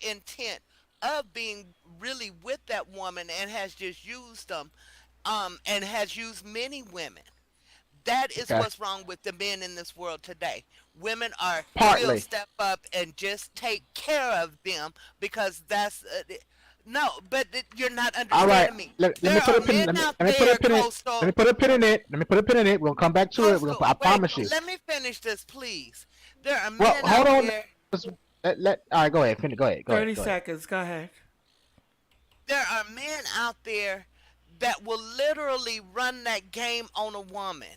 intent of being really with that woman and has just used them and has used many women. That is what's wrong with the men in this world today. Women will step up and just take care of them because that's no, but you're not understanding me. Let me put a pin in it. We're gonna come back to it. I promise you. Let me finish this, please. There are men out there. All right, go ahead. Finish. Go ahead. 30 seconds. Go ahead. There are men out there that will literally run that game on a woman,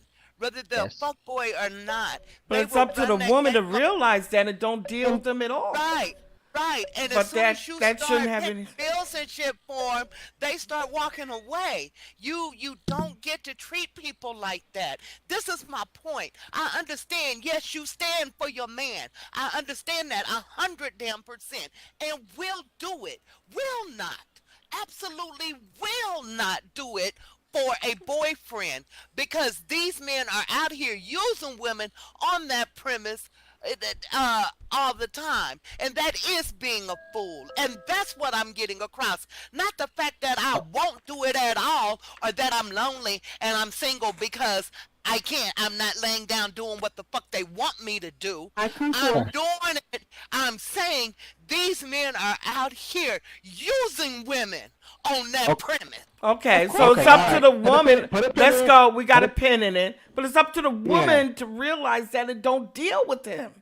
whether they're a fuck boy or not. But They it's will up to the run that woman to game. realize that and don't deal with them at all. Right. Right, and But as soon as you that start shouldn't have paying any. bills and shit for them, they start walking away. You don't get to treat people like that. This is my point. I understand. Yes, you stand for your man. I understand that 100% and will do it. Will not. Absolutely will not do it for a boyfriend because these men are out here using women on that premise all the time, and that is being a fool, and that's what I'm getting across. Not the fact that I won't do it at all, or that I'm lonely and I'm single because I can't. I'm not laying down doing what the fuck they want me to do. I'm doing it. I'm saying these men are out here using women on that premise. Okay, so it's up to the woman. Let's go. We got a pin in it. But it's up to the woman to realize that and don't deal with him.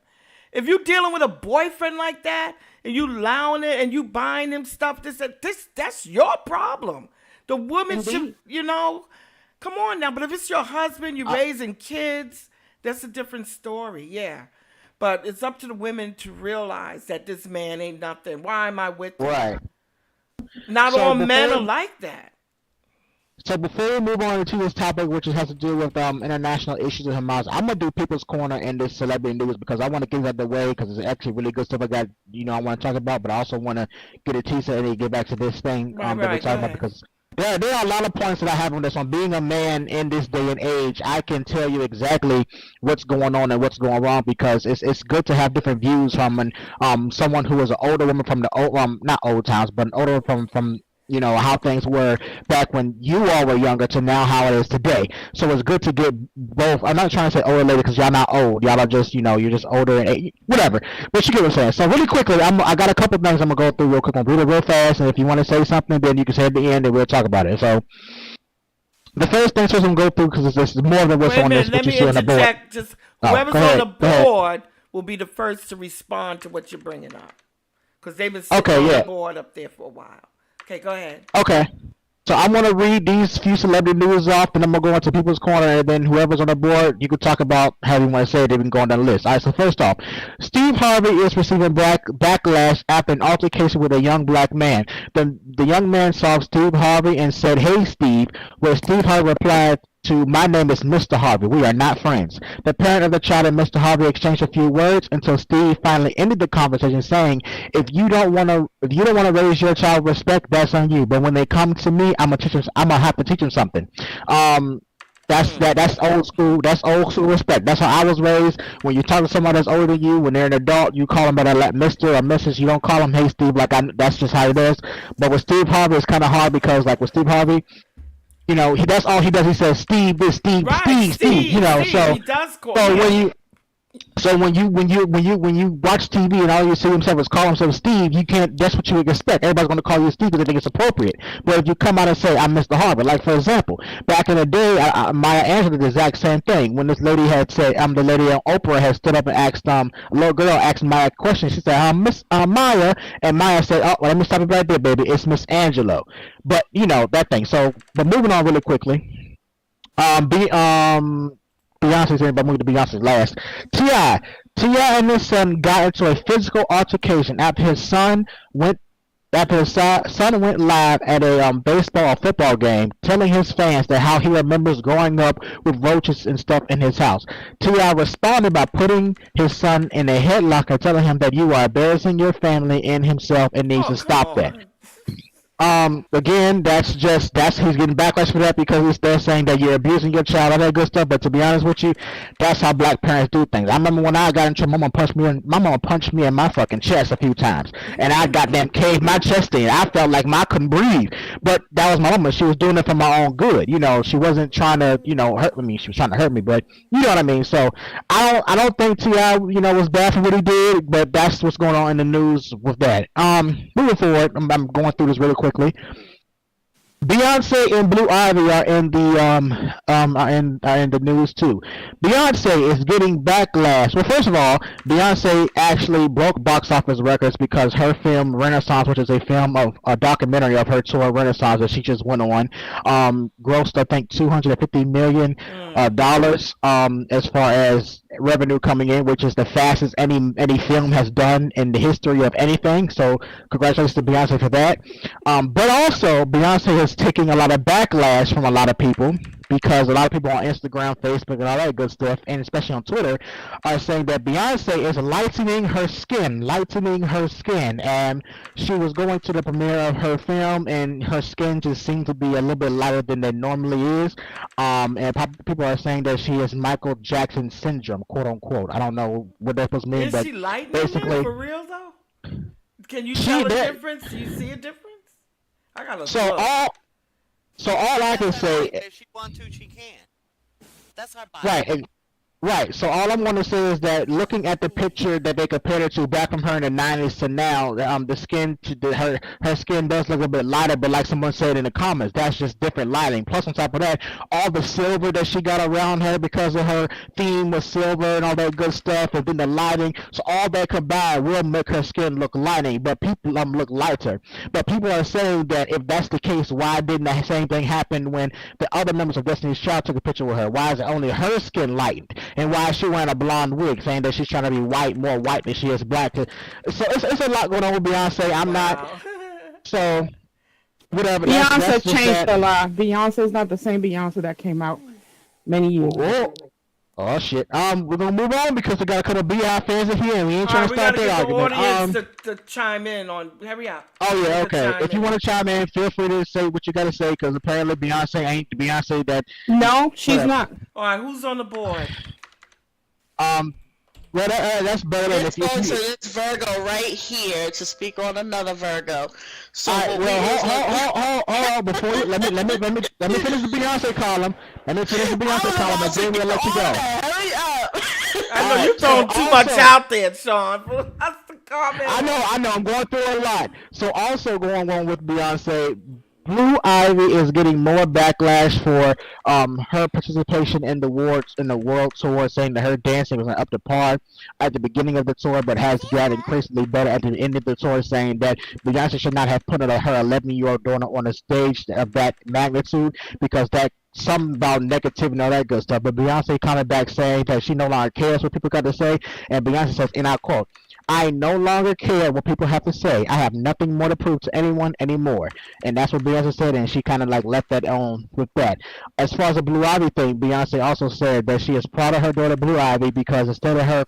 If you dealing with a boyfriend like that and you allowing it and you buying him stuff, that's your problem. The woman should, come on now. But if it's your husband, you're raising kids, that's a different story. Yeah. But it's up to the women to realize that this man ain't nothing. Why am I with him? Right. Not all men are like that. So before we move on to this topic, which has to do with international issues and Hamas, I'm gonna do People's Corner in this celebrity news because I want to get it out of the way because it's actually really good stuff I got. I want to talk about, but I also want to get a teaser and then get back to this thing that we're talking about because there are a lot of points that I have on this one. Being a man in this day and age, I can tell you exactly what's going on and what's going wrong because it's good to have different views from someone who is an older woman from the old not old times, but an older from how things were back when you all were younger to now how it is today. So it's good to get both. I'm not trying to say older lady because y'all not old. Y'all are just, you're just older and whatever. But you get what I'm saying. So really quickly, I got a couple of things I'm going to go through real quick. I'm going to read it real fast. And if you want to say something, then you can say at the end and we'll talk about it. So the first thing I'm going to go through because there's more than what's on this. Let me interject. Just whoever's on the board will be the first to respond to what you're bringing up. Because they've been sitting on the board up there for a while. Okay, go ahead. Okay. So I'm going to read these few celebrity news off, and I'm going to go into People's Corner, and then whoever's on the board, you can talk about how you want to say it, they can go on down the list. All right, so first off, Steve Harvey is receiving backlash after an altercation with a young black man. The young man saw Steve Harvey and said, "Hey, Steve," where Steve Harvey replied to, "My name is Mr. Harvey. We are not friends." The parent of the child and Mr. Harvey exchanged a few words until Steve finally ended the conversation, saying, "If you don't want to raise your child with respect, that's on you. But when they come to me, I'm gonna have to teach them something." That's old school. That's old school respect. That's how I was raised. When you talk to somebody that's older than you, when they're an adult, you call them by that Mr. or Mrs. You don't call them, "Hey, Steve." That's just how it is. But with Steve Harvey, it's kind of hard because with Steve Harvey, that's all he does. He says, "Steve, this, Steve, right, Steve." He does call when you watch TV and all you see himself is call himself Steve, you can't. That's what you would expect. Everybody's going to call you Steve because they think it's appropriate. But if you come out and say, "I'm Mr. Harvard," like for example, back in the day, Maya Angelou did the exact same thing. When this lady had said, the lady on Oprah had stood up and asked a little girl asked Maya a question. She said, "Miss Maya," and Maya said, "Oh, well, let me stop it right there, baby. It's Miss Angelo." But that thing. So, but moving on really quickly. Beyonce's in, but moving to Beyonce's last. T.I. and his son got into a physical altercation after his son went live at a baseball or football game, telling his fans that how he remembers growing up with roaches and stuff in his house. T.I. responded by putting his son in a headlock and telling him that "You are embarrassing your family and himself and needs to stop that." Again, he's getting backlash for that because they're saying that you're abusing your child, all that good stuff. But to be honest with you, that's how black parents do things. I remember when I got in trouble, my mama punched me in my fucking chest a few times, and I goddamn caved my chest in. I felt like I couldn't breathe. But that was my mama. She was doing it for my own good. She wasn't trying to, hurt me. She was trying to hurt me, but you know what I mean. So I don't think T.I. was bad for what he did, but that's what's going on in the news with that. Moving forward, I'm going through this really quickly. Beyonce and Blue Ivy are in the are in the news too. Beyonce is getting backlash. Well, first of all, Beyonce actually broke box office records because her film Renaissance, which is a film of a documentary of her tour Renaissance that she just went on, grossed I think $250 million dollars as far as revenue coming in, which is the fastest any film has done in the history of anything. So congratulations to Beyonce for that. But also Beyonce has taking a lot of backlash from a lot of people because a lot of people on Instagram, Facebook, and all that good stuff, and especially on Twitter, are saying that Beyonce is lightening her skin, and she was going to the premiere of her film, and her skin just seemed to be a little bit lighter than it normally is, and people are saying that she has Michael Jackson syndrome, quote unquote. I don't know what that's supposed to mean, but she lightening basically, for real though? Can you tell a difference? Do you see a difference? I gotta look. So all I can say, if she wants to, she can. That's her body. right, right. So all I'm going to say is that looking at the picture that they compared it to back from her in the 90s to now, the skin, her skin does look a bit lighter, but like someone said in the comments, that's just different lighting. Plus, on top of that, all the silver that she got around her because of her theme was silver and all that good stuff, and then the lighting. So all that combined will make her skin look lighting, but people look lighter. But people are saying that if that's the case, why didn't the same thing happen when the other members of Destiny's Child took a picture with her? Why is it only her skin lightened? And why is she wearing a blonde wig, saying that she's trying to be white, more white than she is black? So it's a lot going on with Beyonce. I'm not. So whatever. Beyonce changed a lot. Beyonce's not the same Beyonce that came out many years ago. Oh shit. We're gonna move on because we got a couple of Beehive fans in here, and we ain't trying to start that argument. Audience to chime in on. Hurry up. Oh yeah, okay. If you want to chime in, feel free to say what you gotta say, because apparently Beyonce ain't the Beyonce that. No, she's not. All right, who's on the board? Well, that's better. Let's go to this Virgo right here to speak on another Virgo. So hold on. Before you, let me finish the Beyonce column. And then we'll let you go. Hurry up! I know you're throwing too much out there, Sean. That's the comment. I know. I'm going through a lot. So also going on with Beyonce, Blue Ivy is getting more backlash for her participation in the world tour, saying that her dancing was not up to par at the beginning of the tour, but has gotten increasingly better at the end of the tour, saying that Beyonce should not have put her 11-year-old daughter on a stage of that magnitude, because that something about negativity and all that good stuff. But Beyonce coming back saying that she no longer cares what people got to say, and Beyonce says, and I quote, "I no longer care what people have to say. I have nothing more to prove to anyone anymore." And that's what Beyonce said, and she kind of like left that on with that. As far as the Blue Ivy thing, Beyonce also said that she is proud of her daughter Blue Ivy, because instead of her,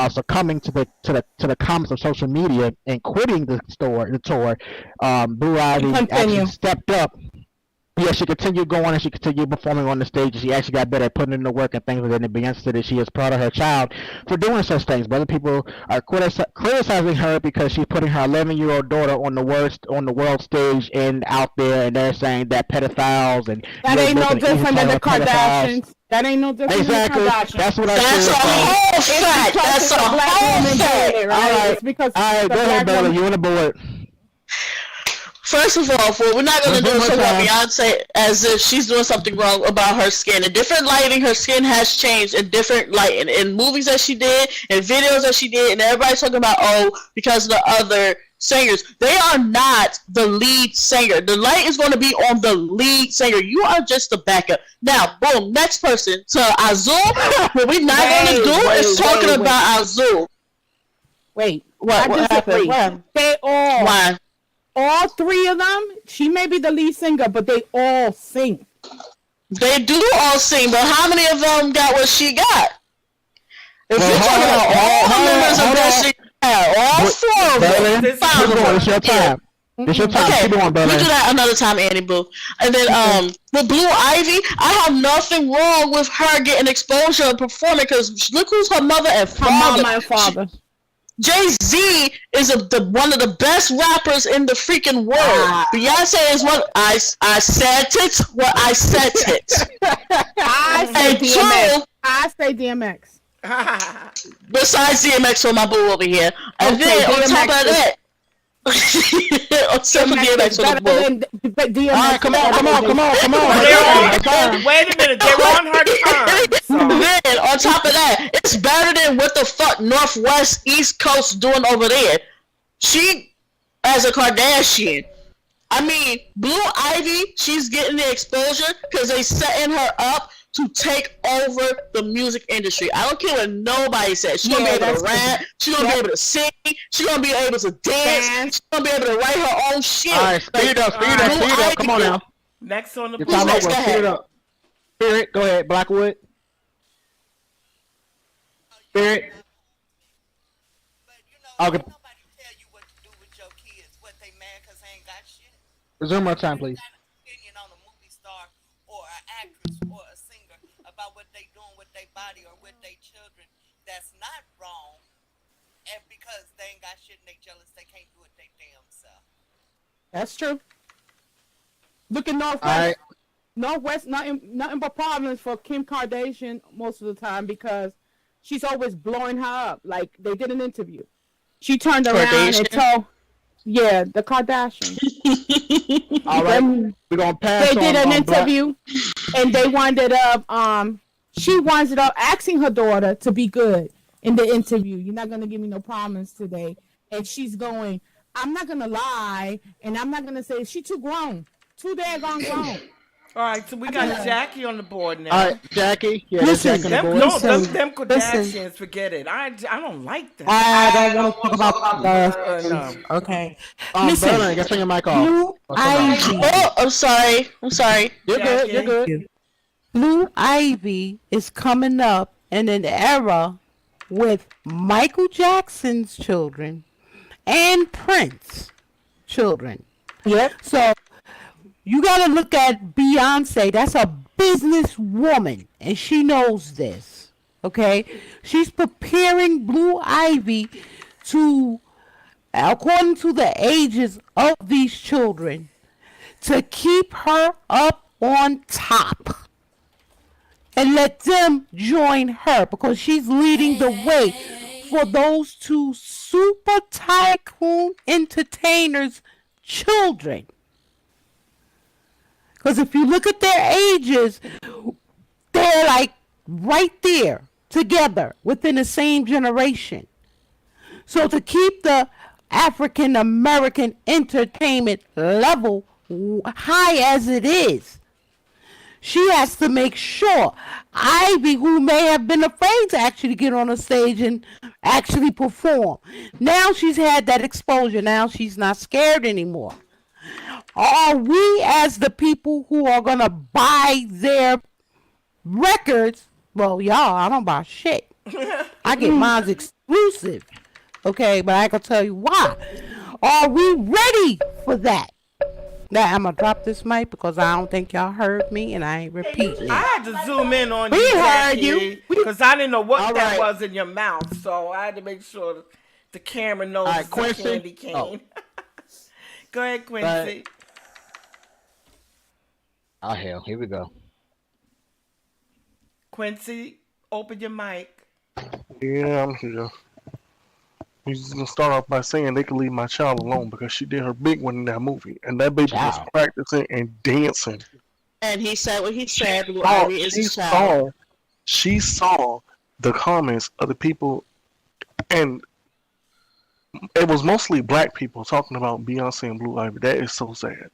succumbing to the comments of social media and quitting the tour, Blue Ivy actually stepped up. Yeah, she continued going and she continued performing on the stage, and she actually got better at putting in the work and things like that. And Beyonce said that she is proud of her child for doing such things. But other people are criticizing her because she's putting her 11-year-old daughter on the world stage and out there, and they're saying that pedophiles and that ain't no different than the Kardashians. That ain't no different than the Kardashians. That's what I said. That's a whole fact. All right, go ahead, Bella. You on the board. First of all, what we're not going to do is talk about Beyonce as if she's doing something wrong about her skin. In different lighting, her skin has changed in different lighting. In movies that she did, in videos that she did, and everybody's talking about, because of the other singers. They are not the lead singer. The light is going to be on the lead singer. You are just the backup. Now, boom, next person. So, Azul, what we're not going to do is talking about Azul. Wait. What happened? They all. Why? All three of them, she may be the lead singer, but they all sing. They do all sing, but how many of them got what she got? If you're talking about all members of Destiny, all four of them, it's your time. It's your time. Okay, we'll do that another time, Annie Boo. And then with Blue Ivy, I have nothing wrong with her getting exposure and performing, because look who's her mother and father. Her mama and father. Jay-Z is one of the best rappers in the freaking world. Beyonce is one. I said it. What I said it. I say DMX. I say DMX. Besides DMX, for my boo over here. And then on top of that, Except for DMX on the book. All right, come on. Wait a minute, they were on her terms. So. Then on top of that, it's better than what the fuck Northwest East Coast doing over there. She, as a Kardashian, I mean, Blue Ivy, she's getting the exposure because they setting her up to take over the music industry. I don't care what nobody says. She's gonna be able to rap. She's gonna be able to sing. She's gonna be able to dance. She's gonna be able to write her own shit. All right, speed up. Come on now. Next on the next? Go ahead. Speed up. Spirit, go ahead. Blackwood. Spirit. But Okay. nobody tell you what to do with your kids. What they mad because they ain't got shit. Resume our time, please. Not an opinion on a movie star or an actress or a singer about what they doing with their body or with their children. That's not wrong. And because they ain't got shit and they jealous, they can't do it their damn self. That's true. Look at Northwest. Right. Northwest, nothing but problems for Kim Kardashian most of the time because she's always blowing her up. Like they did an interview. She turned around and told, yeah, the Kardashians. All right, we're gonna pass. They did an interview, and they winded up. She winded up asking her daughter to be good in the interview. You're not gonna give me no promise today, and she's going. I'm not gonna lie, and I'm not gonna say she's too grown, too daggone grown. All right, so we got Jackie on the board now. All right, Jackie. Yeah, Jackie on the board. Them Kardashians, forget it. I don't like that. I don't want to talk about no. Okay. Listen, I guess turn your mic off. Blue Ivy. Oh, I'm sorry. You're good. Blue Ivy is coming up in an era with Michael Jackson's children and Prince's children. Yep. So you got to look at Beyonce. That's a businesswoman, and she knows this. Okay? She's preparing Blue Ivy to, according to the ages of these children, to keep her up on top. And let them join her because she's leading the way for those two super tycoon entertainers' children. Because if you look at their ages, they're like right there together within the same generation. So to keep the African American entertainment level high as it is, she has to make sure Ivy, who may have been afraid to actually get on a stage and actually perform, now she's had that exposure. Now she's not scared anymore. Are we, as the people who are going to buy their records, well, y'all, I don't buy shit. I get mine exclusive. Okay, but I can tell you why. Are we ready for that? Now, I'm going to drop this mic because I don't think y'all heard me and I ain't repeating it. I had to zoom in on We you, heard Jackie, you. because I didn't know what All that right. was in your mouth, so I had to make sure the camera knows All right, it's a Quincy. candy cane. Oh. Go ahead, Quincy. Oh hell, here we go. Quincy, open your mic. Yeah, I'm here. He's just gonna start off by saying they can leave my child alone because she did her big one in that movie, and that baby was Child. practicing and dancing. And he said what he said. Blue Ivy is his child. She saw the comments of the people, and it was mostly black people talking about Beyonce and Blue Ivy. That is so sad.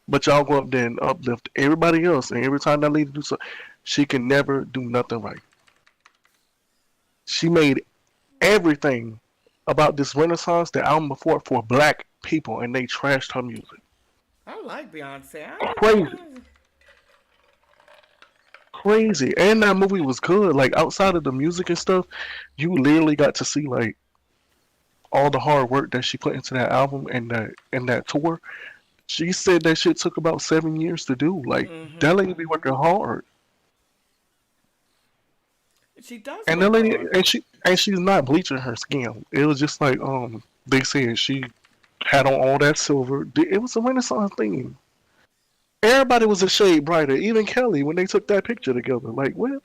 But y'all go up there and uplift everybody else, and every time that lady do something, she can never do nothing right. She made everything about this Renaissance, the album before, for black people, and they trashed her music. I like Beyonce. Crazy. And that movie was good. Like, outside of the music and stuff, you literally got to see, like, all the hard work that she put into that album and that tour. She said that shit took about 7 years to do. Like, that lady be working hard. She does. And that lady, and she's not bleaching her skin. It was just like, they said she had on all that silver. It was a Renaissance theme. Everybody was a shade brighter. Even Kelly, when they took that picture together. Like, what?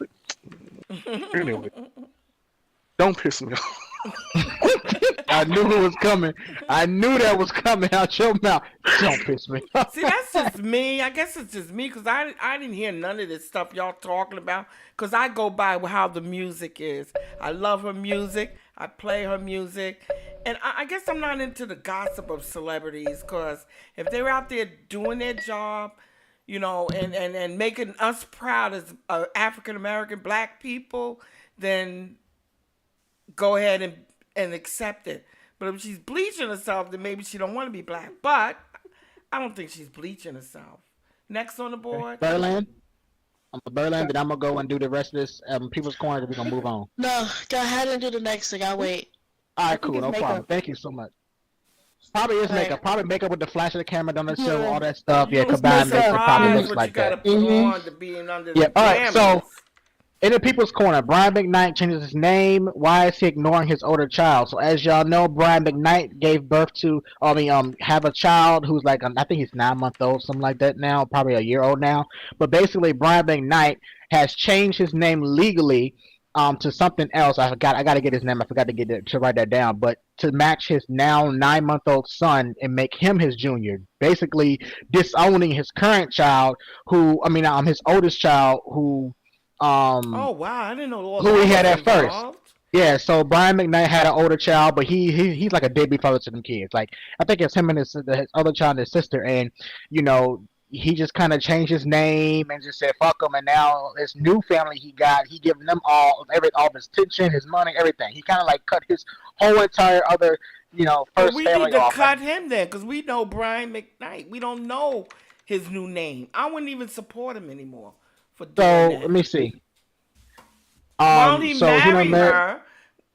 Anyway, don't piss me off. I knew it was coming. I knew that was coming out your mouth. Don't piss me off. See, that's just me. I guess it's just me because I didn't hear none of this stuff y'all talking about because I go by how the music is. I love her music. I play her music. And I guess I'm not into the gossip of celebrities because if they're out there doing their job, you know, and making us proud as African American black people, then go ahead and accept it. But if she's bleaching herself, then maybe she don't want to be black. But I don't think she's bleaching herself. Next on the board. Berlin. I'm a Berlin, then I'm going to go and do the rest of this People's Corner, then we're going to move on. No, go ahead and do the next thing. I'll wait. All right, cool. No problem. Thank you so much. Probably is makeup. Probably makeup with the flash of the camera on the show, all that stuff. Yeah, combined makeup probably looks like that. Yeah. All right, so in the People's Corner, Brian McKnight changes his name. Why is he ignoring his older child? So as y'all know, Brian McKnight gave birth to, have a child who's like, I think he's 9 months old, something like that now, probably a year old now. But basically, Brian McKnight has changed his name legally to something else. I got to get his name. I forgot to write that down. But to match his now 9-month-old son and make him his junior, basically disowning his current child, his oldest child, who. Oh wow! I didn't know who he had at first. Yeah, so Brian McKnight had an older child, but he's like a deadbeat father to them kids. Like I think it's him and his other child and his sister, and he just kind of changed his name and just said fuck him. And now his new family he giving them all of his attention, his money, everything. He kind of like cut his whole entire other first we family need to off. cut him then because we know Brian McKnight. We don't know his new name. I wouldn't even support him anymore. Let me see. Why don't he marry her,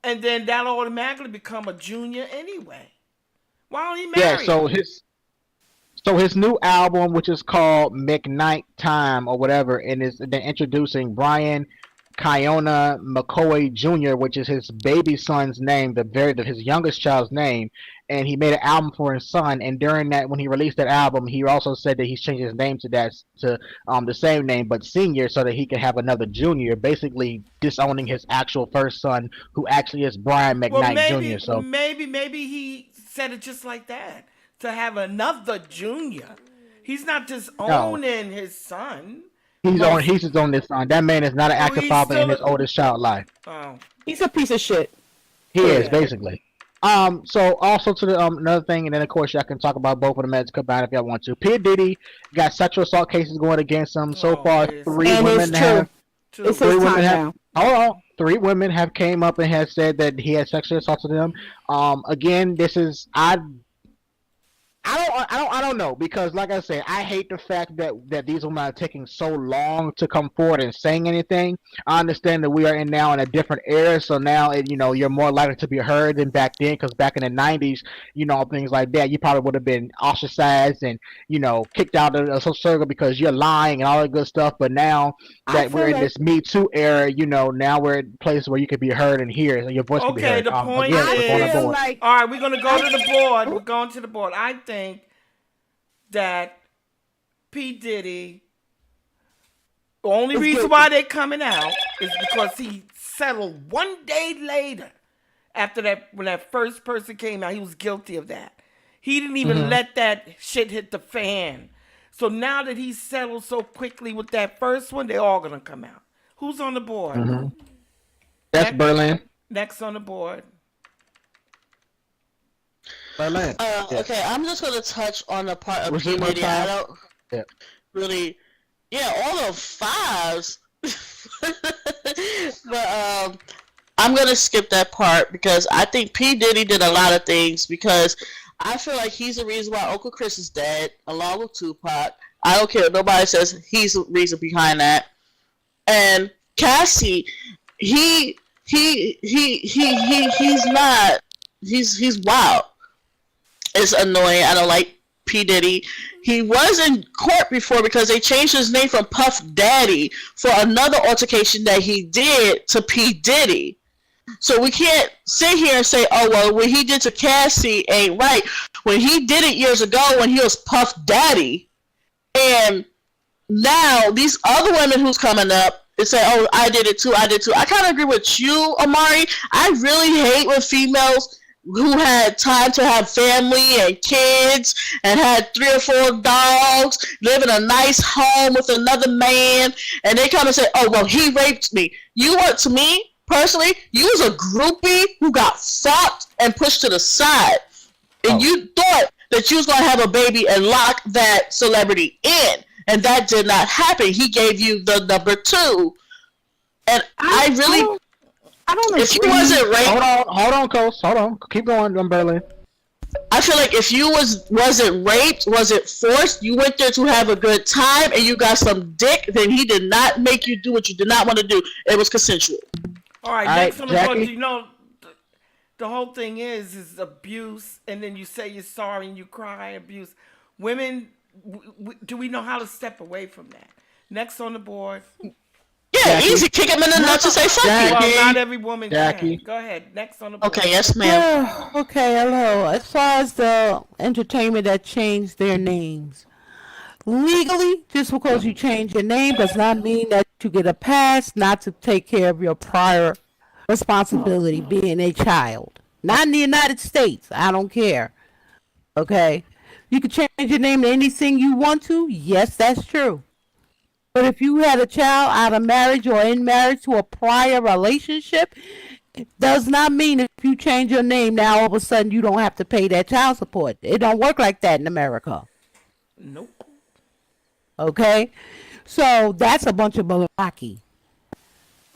and then that'll automatically become a junior anyway? Why don't he marry? Yeah, so his new album, which is called McKnight Time or whatever, and they're introducing Brian Kiona McCoy Jr., which is his baby son's name, his youngest child's name, and he made an album for his son. And during that, when he released that album, he also said that he's changed his name to the same name but senior, so that he could have another junior, basically disowning his actual first son, who actually is Brian McKnight Jr. So maybe he said it just like that to have another junior. He's not disowning his son. He's just on this son. That man is not an active father in his oldest child's life. Oh. He's a piece of shit. He is, basically. So also to the another thing, and then of course y'all can talk about both of them as combined if y'all want to. P. Diddy got sexual assault cases going against him. So far, three women have came up and have said that he has sexually assaulted them. Again, this is I don't know, because like I said, I hate the fact that these women are taking so long to come forward and saying anything. I understand that we are now in a different era, so now you're more likely to be heard than back then, because back in the 90s, things like that, you probably would have been ostracized and kicked out of the social circle because you're lying and all that good stuff. But now that we're in this Me Too era, now we're in a place where you can be heard and hear, and your voice can be heard. Okay, the point is, all right, we're gonna go to the board. We're going to the board. I think that P. Diddy, the only reason why they're coming out is because he settled 1 day later after that, when that first person came out. He was guilty of that. He didn't even let that shit hit the fan. So now that he's settled so quickly with that first one, they're all gonna come out. Who's on the board? That's Berlin. Next on the board. Berlin. Okay, I'm just gonna touch on the part of P. Diddy. I don't really, all of fives, but I'm gonna skip that part because I think P. Diddy did a lot of things, because I feel like he's the reason why Uncle Chris is dead, along with Tupac. I don't care what nobody says, he's the reason behind that. And Cassie, he's not. He's wild. It's annoying. I don't like P. Diddy. He was in court before because they changed his name from Puff Daddy for another altercation that he did to P. Diddy. So we can't sit here and say, oh, well, what he did to Cassie ain't right, when he did it years ago when he was Puff Daddy. And now these other women who's coming up, They say, "Oh, I did it too. I did too." I kind of agree with you, Amari. I really hate when females who had time to have family and kids and had 3 or 4 dogs, live in a nice home with another man, and they come and say, "Oh, well, he raped me." You want to me personally? You was a groupie who got fucked and pushed to the side, and you thought that you was gonna have a baby and lock that celebrity in, and that did not happen. He gave you the number 2, and I don't know. If you wasn't raped, hold on, Coast. Hold on. Keep going, Berlin. I feel like if you wasn't raped, wasn't forced, you went there to have a good time, and you got some dick, then he did not make you do what you did not want to do. It was consensual. All right, next on the board, you know, the whole thing is abuse, and then you say you're sorry and you cry, abuse. Women, do we know how to step away from that? Next on the board. Yeah, Jackie. Easy. Kick him in the nuts and say fuck you. Well, not every woman can. Go ahead. Next on the board. Okay, yes, ma'am. Okay, hello. As far as the entertainment that changed their names, legally, just because you change your name does not mean that you get a pass not to take care of your prior responsibility being a child. Not in the United States. I don't care. Okay? You can change your name to anything you want to. Yes, that's true. But if you had a child out of marriage or in marriage to a prior relationship, it does not mean if you change your name now all of a sudden you don't have to pay that child support. It don't work like that in America. Nope. Okay? So that's a bunch of malarkey.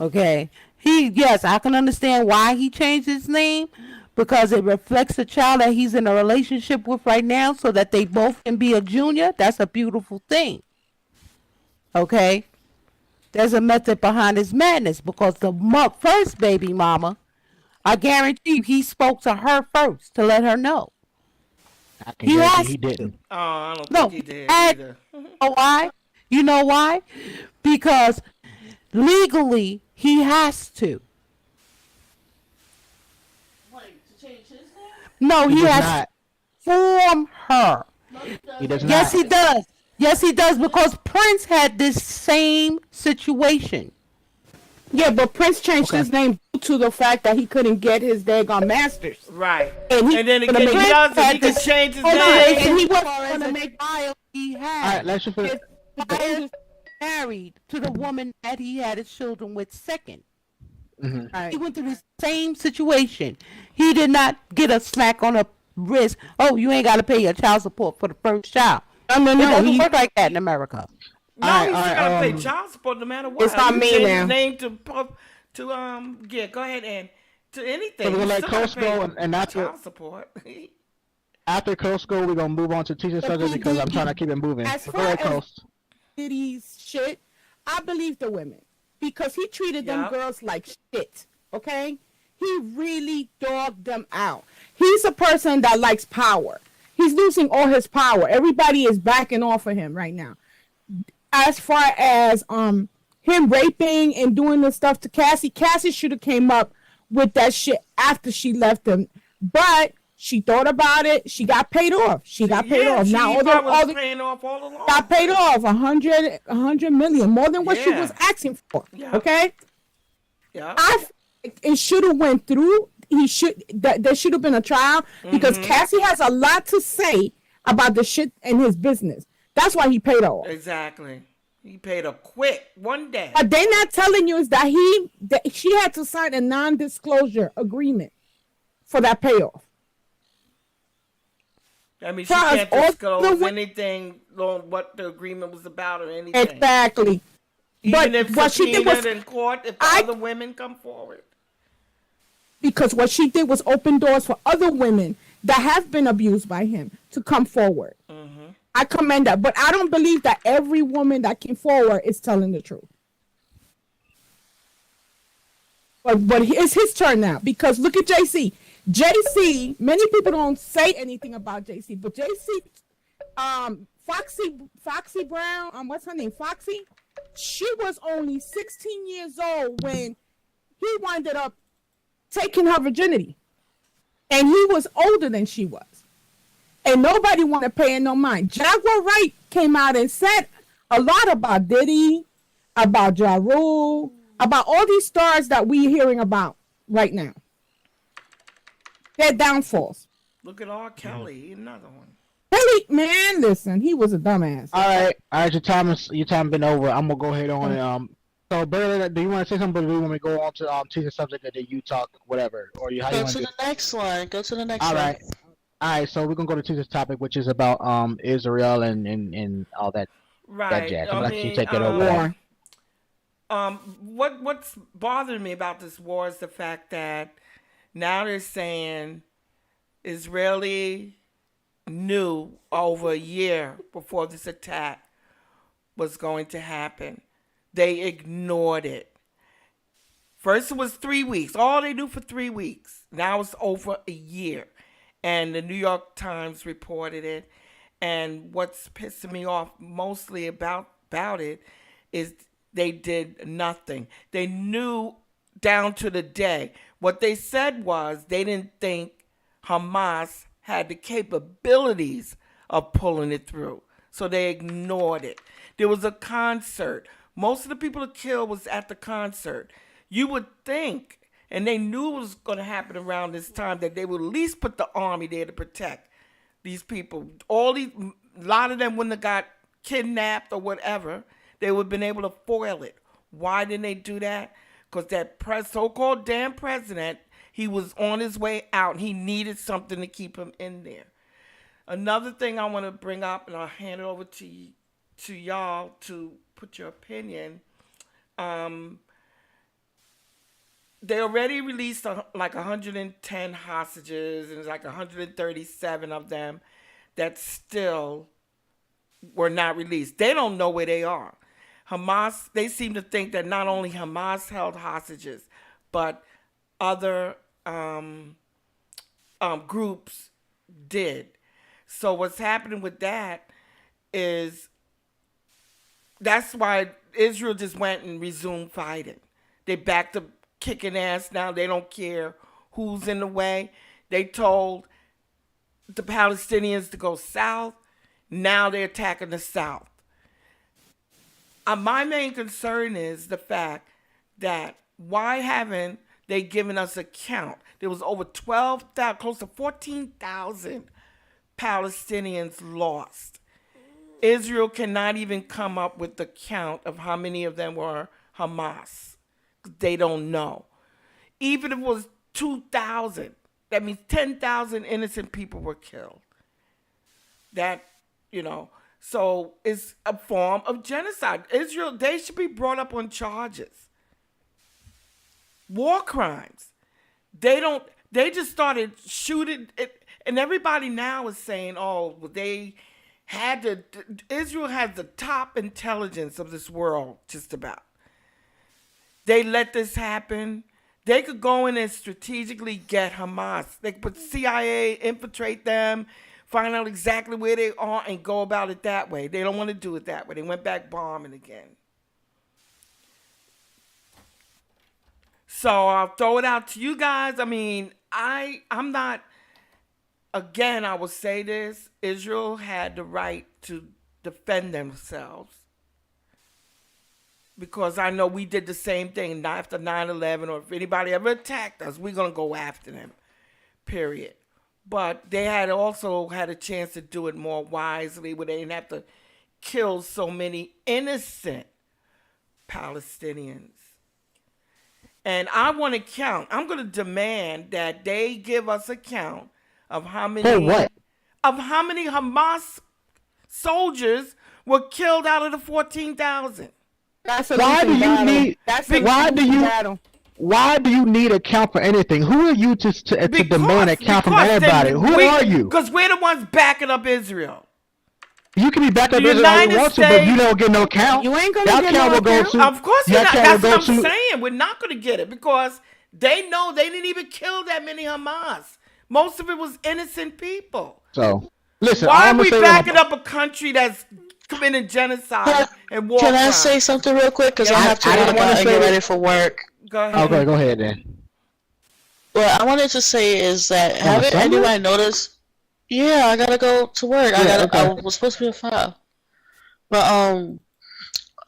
Okay? Yes, I can understand why he changed his name, because it reflects the child that he's in a relationship with right now so that they both can be a junior. That's a beautiful thing. Okay? There's a method behind his madness, because the first baby mama, I guarantee you, he spoke to her first to let her know. He didn't. Oh, I don't think he did either. You know why? You know why? Because legally, he has to. No, he has to form her. He does not. Yes, he does. Yes, he does, because Prince had this same situation. Yeah, but Prince changed his name due to the fact that he couldn't get his daggone masters. Right. And then he could change his name. And he wasn't going to make violence he had. All right, let's just finish. Married to the woman that he had his children with second. Mm-hmm. Right. He went through the same situation. He did not get a smack on the wrist. Oh, you ain't got to pay your child support for the first child. No, it doesn't work like that in America. No, he's still got to pay child support no matter what. It's not me now. His name to go ahead and to anything. So we're like Costco and after child support. After Costco, we're gonna move on to teacher subject because I'm trying to keep it moving. As far as Diddy's shit, I believe the women, because he treated them girls like shit. Okay, he really dogged them out. He's a person that likes power. He's losing all his power. Everybody is backing off of him right now. As far as him raping and doing the stuff to Cassie should have came up with that shit after she left him. But she thought about it. She got paid off. Now all the paying off all along. Got paid off $100 million, more than what she was asking for. Yeah. Okay. Yeah. It should have went through. There should have been a trial, because Cassie has a lot to say about the shit in his business. That's why he paid her off. Exactly. He paid her quick one day. But they're not telling you is that she had to sign a non-disclosure agreement for that payoff. I mean, she can't disclose anything on what the agreement was about or anything. Exactly. Even if what she did was in court, if other women come forward. Because what she did was open doors for other women that have been abused by him to come forward. Mm-hmm. I commend that. But I don't believe that every woman that came forward is telling the truth. But it's his turn now, because look at JC. JC, many people don't say anything about JC, but JC, Foxy Brown, what's her name? Foxy? She was only 16 years old when he wound up taking her virginity. And he was older than she was. And nobody wanted to pay no mind. Jaguar Wright came out and said a lot about Diddy about Ja Rule, about all these stars that we're hearing about right now. Their downfalls. Look at R. Kelly, another one. Kelly, man, listen, he was a dumbass. All right. Your time been over. I'm gonna go ahead on. So, Barry, do you want to say something, or do you want me to go on to the subject, and then you talk whatever, or you? How Go you to the next one. Go to the next one. one. All right. So we're gonna go to this topic, which is about Israel and all that. Right. That jazz. I'm gonna let you take it over. What's bothering me about this war is the fact that now they're saying Israeli knew over a year before this attack was going to happen. They ignored it. First it was 3 weeks. All they knew for 3 weeks. Now it's over a year. And the New York Times reported it. And what's pissing me off mostly about it is they did nothing. They knew down to the day. What they said was they didn't think Hamas had the capabilities of pulling it through. So they ignored it. There was a concert. Most of the people killed was at the concert. You would think, and they knew it was going to happen around this time, that they would at least put the army there to protect these people. A lot of them wouldn't have got kidnapped or whatever. They would have been able to foil it. Why didn't they do that? Because that so-called damn president, he was on his way out. He needed something to keep him in there. Another thing I want to bring up, and I'll hand it over to y'all to put your opinion. They already released like 110 hostages, and it's like 137 of them that still were not released. They don't know where they are. Hamas, they seem to think that not only Hamas held hostages, but other groups did. So what's happening with that is that's why Israel just went and resumed fighting. They backed up kicking ass now. They don't care who's in the way. They told the Palestinians to go south. Now they're attacking the south. My main concern is the fact that why haven't they given us a count? There was over 12,000, close to 14,000 Palestinians lost. Israel cannot even come up with the count of how many of them were Hamas. They don't know. Even if it was 2,000, that means 10,000 innocent people were killed. So it's a form of genocide. Israel, they should be brought up on charges. War crimes. They just started shooting it, and everybody now is saying, Israel has the top intelligence of this world, just about. They let this happen. They could go in and strategically get Hamas. They could put CIA, infiltrate them, find out exactly where they are, and go about it that way. They don't want to do it that way. They went back bombing again. So I'll throw it out to you guys. I mean, I'm not, again, I will say this. Israel had the right to defend themselves. Because I know we did the same thing after 9/11, or if anybody ever attacked us, we're going to go after them, period. But they had also had a chance to do it more wisely, where they didn't have to kill so many innocent Palestinians. And I want to count. I'm going to demand that they give us a count of how many Hamas soldiers were killed out of the 14,000. Why do you need a count for anything? Who are you to demand a count from everybody? Who are you? Because we're the ones backing up Israel. You can be backed up Israel all you want to, but you don't get no count. You ain't gonna get no count. Of course you're not. That's what I'm saying. We're not going to get it because they know they didn't even kill that many Hamas. Most of it was innocent people. So, listen. Why are we backing up a country that's committing genocide and war crimes? Can I say something real quick? Because I have to run about and get ready for work. Go ahead. Okay, go ahead then. What I wanted to say is that haven't anyone noticed? Yeah, I gotta go to work. I was supposed to be at 5. But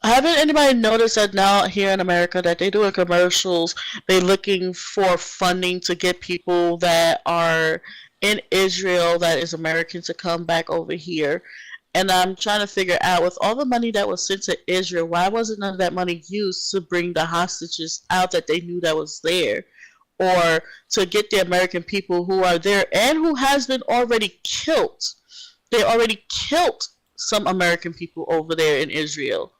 Haven't anybody noticed that now here in America that they doing commercials? They looking for funding to get people that are in Israel that is American to come back over here. And I'm trying to figure out, with all the money that was sent to Israel, why wasn't none of that money used to bring the hostages out that they knew that was there, or to get the American people who are there and who has been already killed? They already killed some American people over there in Israel.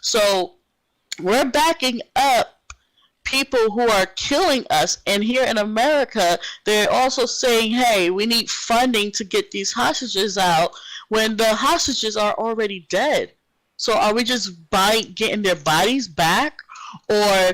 So we're backing up people who are killing us, and here in America they're also saying, hey, we need funding to get these hostages out when the hostages are already dead. So are we just getting their bodies back, or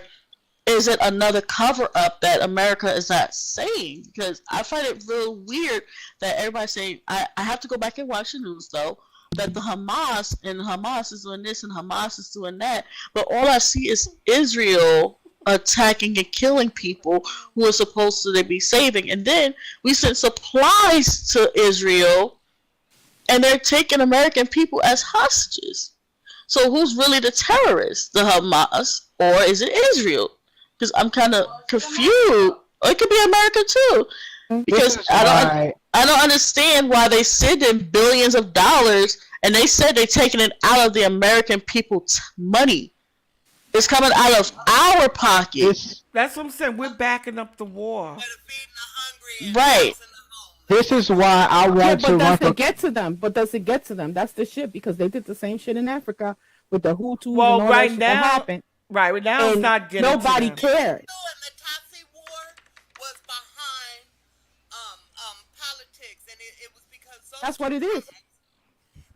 is it another cover up that America is not saying? Because I find it real weird that everybody's saying, I have to go back and watch the news though, that the Hamas is doing this and Hamas is doing that, but all I see is Israel attacking and killing people who are supposed to be saving. And then we send supplies to Israel and they're taking American people as hostages. So who's really the terrorist? The Hamas, or is it Israel? Because I'm kind of confused. Or it could be America too. Because I don't understand why they send in billions of dollars and they said they're taking it out of the American people's money. It's coming out of our pockets. That's what I'm saying. We're backing up the war. Right. This is why I want to run for... But does it get to them? That's the shit, because they did the same shit in Africa with the Hutus well, and all right that now, shit that happened. Right now, it's not getting nobody to them. cared. The Tutsi War was behind politics, and it was because that's what it is.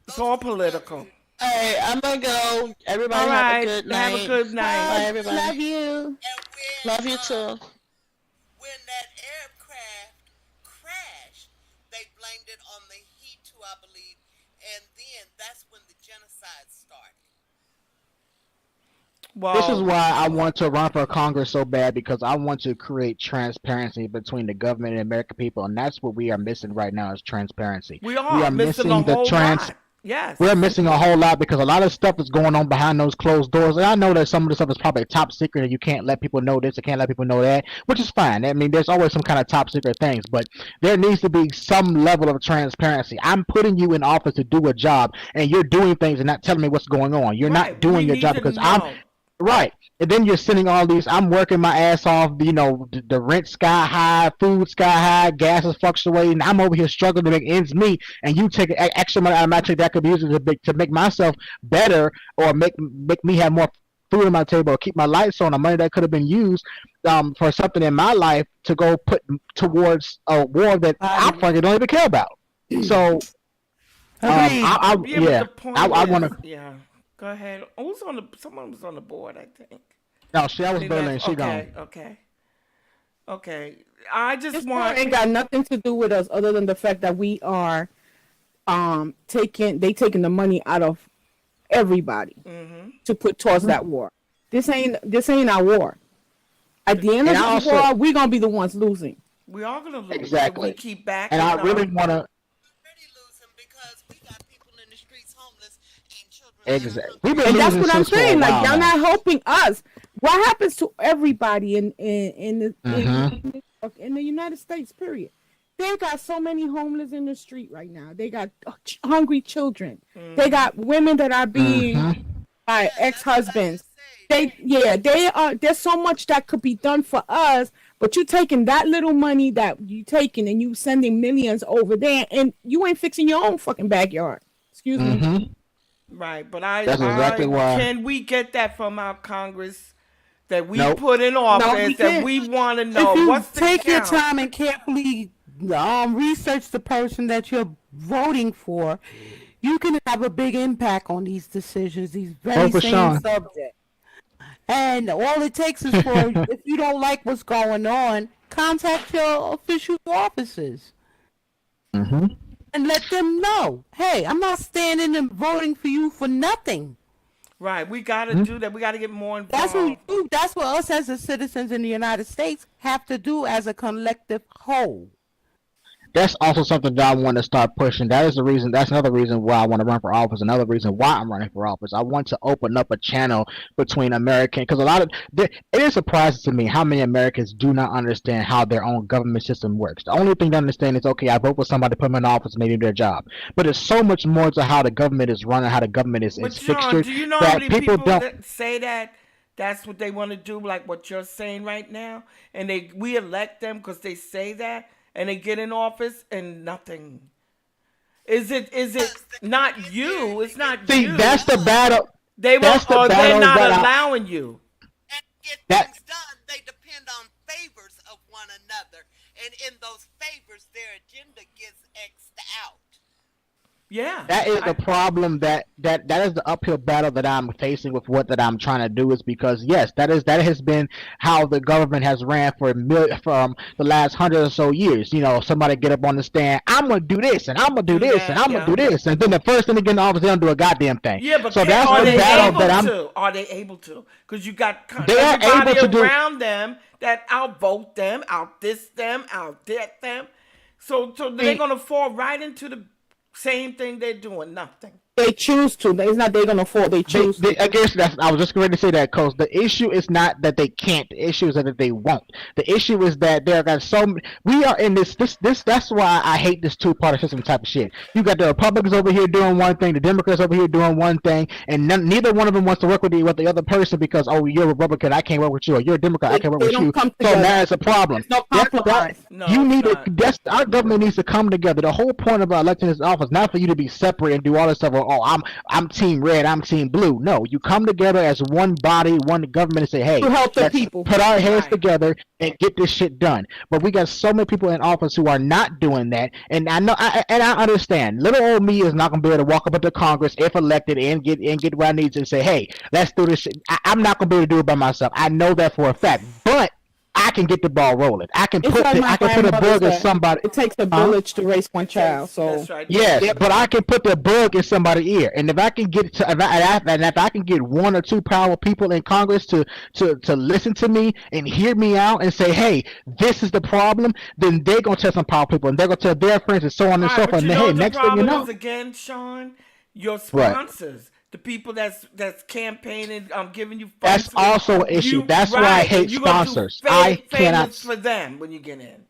It's all political. All right, I'm gonna go. Everybody all right, have a good night. Have a good night. Bye, everybody. Love you. Love you too. When that aircraft crashed, they blamed it on the heat too, I believe, and then that's when the genocide started. Well, this is why I want to run for Congress so bad, because I want to create transparency between the government and American people, and that's what we are missing right now is transparency. We are missing a whole lot. Yes. We're missing a whole lot because a lot of stuff is going on behind those closed doors. And I know that some of the stuff is probably top secret and you can't let people know this, you can't let people know that, which is fine. I mean, there's always some kind of top secret things, but there needs to be some level of transparency. I'm putting you in office to do a job, and you're doing things and not telling me what's going on. You're not doing your job because I'm... Right. And then you're sending all these, I'm working my ass off, you know, the rent sky high, food sky high, gas is fluctuating. I'm over here struggling to make ends meet, and you take extra money out of my check that could be used to make myself better, or make me have more food on my table, or keep my lights on, the money that could have been used for something in my life to go put towards a war that I fucking don't even care about. So, I want to... Yeah. Go ahead. Who's on the? Someone was on the board, I think. No, I was Berlin. She gone. Okay. I just want. Ain't got nothing to do with us other than the fact that we are, taking the money out of everybody to put towards that war. This ain't our war. At the end of the war, we're gonna be the ones losing. We are gonna lose. Exactly. We keep backing. And I really want to. Exactly. And that's what I'm saying. Like, y'all not helping us. What happens to everybody in the United States? Period. They got so many homeless in the street right now. They got hungry children. They got women that are being by ex-husbands. There's so much that could be done for us, but you taking that little money that you taking and you sending millions over there, and you ain't fixing your own fucking backyard. Excuse me. Right, but that's exactly why. Can we get that from our Congress that we put in office that we want to know? If you what's the take your count? time and carefully research the person that you're voting for, you can have a big impact on these decisions, these very same subjects. And all it takes is for, if you don't like what's going on, contact your official offices. And let them know, hey, I'm not standing and voting for you for nothing. Right, we got to do that. We got to get more involved. That's what us as the citizens in the United States have to do as a collective whole. that's also something that I want to start pushing. That is the reason. That's another reason why I want to run for office. Another reason why I'm running for office. I want to open up a channel between American, because a lot of it is surprising to me how many Americans do not understand how their own government system works. The only thing they understand is, okay, I vote for somebody, put them in office, and they do their job. But there's so much more to how the government is run and how the government is fixtured. Do you know how many people that say that that's what they want to do, like what you're saying right now, and we elect them because they say that, and they get in office and nothing. Is it not you? It's not See, you. that's the battle. They're not allowing you. And get things done, they depend on favors of one another, and in those favors, their agenda gets X'd out. Yeah, that is the problem. That is the uphill battle that I'm facing with what that I'm trying to do, is because yes, that has been how the government has ran from the last 100 or so years. You know, somebody get up on the stand, I'm gonna do this and I'm gonna do this and I'm gonna do this, and then the first thing they get in office, they don't do a goddamn thing. Yeah, but so that's the battle that I'm. Are they able to? Because you got everybody around them that outvote them, outthis them, outdid them. So they're gonna fall right into the same thing they're doing, nothing. They choose to. It's not they're gonna fall. They choose. I guess I was just going to say that, Coach. The issue is not that they can't. The issue is that they won't. The issue is that there got so many. We are in this. That's why I hate this two-party system type of shit. You got the Republicans over here doing one thing, the Democrats over here doing one thing, and neither one of them wants to work with the other person because, oh, you're a Republican, I can't work with you, or you're a Democrat, I can't work with you. So now it's a problem. No compromise. Our government needs to come together. The whole point about electing this office, not for you to be separate and do all this stuff. Oh, I'm team red, I'm team blue. No, you come together as one body, one government, and say, hey, to help the people. Put our heads together and get this shit done. But we got so many people in office who are not doing that, and I know, I understand. Little old me is not gonna be able to walk up into Congress if elected and get where I need to and say, hey, let's do this shit. I'm not gonna be able to do it by myself. I know that for a fact, but I can get the ball rolling. I can put a bug in somebody. It takes a village to raise one child. So that's right. Yes, but I can put the bug in somebody's ear, and if I can get if I can get one or two powerful people in Congress to listen to me and hear me out and say, hey, this is the problem, then they're gonna tell some powerful people, and they're gonna tell their friends and so on and so forth. And hey, next thing you know, again, Sean, your sponsors. Right. The people that's campaigning, giving you funds. That's also an issue. That's why I hate sponsors. I cannot for them when you get in.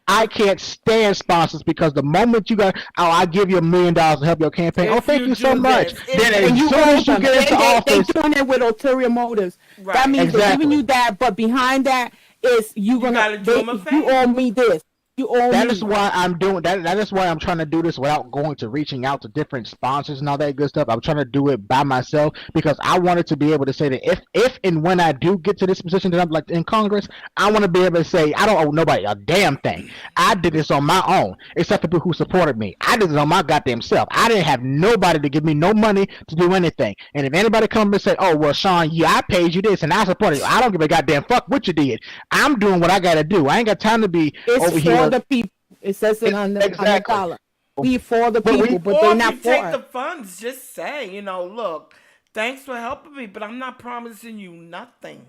I can't stand sponsors because the moment you got, I give you $1 million to help your campaign. Thank you so much. Then as soon as you get into office, they're doing it with ulterior motives. Right. That means they're giving you that, but behind that is you owe me this. That is why I'm doing that. That is why I'm trying to do this without going to reaching out to different sponsors and all that good stuff. I'm trying to do it by myself because I wanted to be able to say that if and when I do get to this position that I'm like in Congress, I want to be able to say I don't owe nobody a damn thing. I did this on my own, except for people who supported me. I did it on my goddamn self. I didn't have nobody to give me no money to do anything. And if anybody comes and say, "Oh well, Sean, I paid you this and I supported you," I don't give a goddamn fuck what you did. I'm doing what I got to do. I ain't got time to be over here. The people. It says it on the collar. We for the people, but they're not for us. Take the funds. Just say, look, thanks for helping me, but I'm not promising you nothing.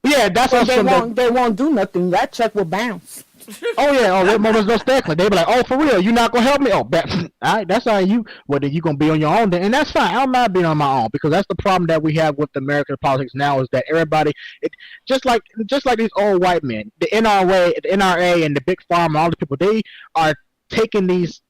Yeah, that's what they won't do nothing. That check will bounce. There's no stackling. They be like, oh, for real, you're not gonna help me? Oh, all right, that's how you. Well, then you gonna be on your own, then, and that's fine. I'm not being on my own because that's the problem that we have with American politics now is that everybody, just like these old white men, the NRA, and the big pharma, all the people, they are taking these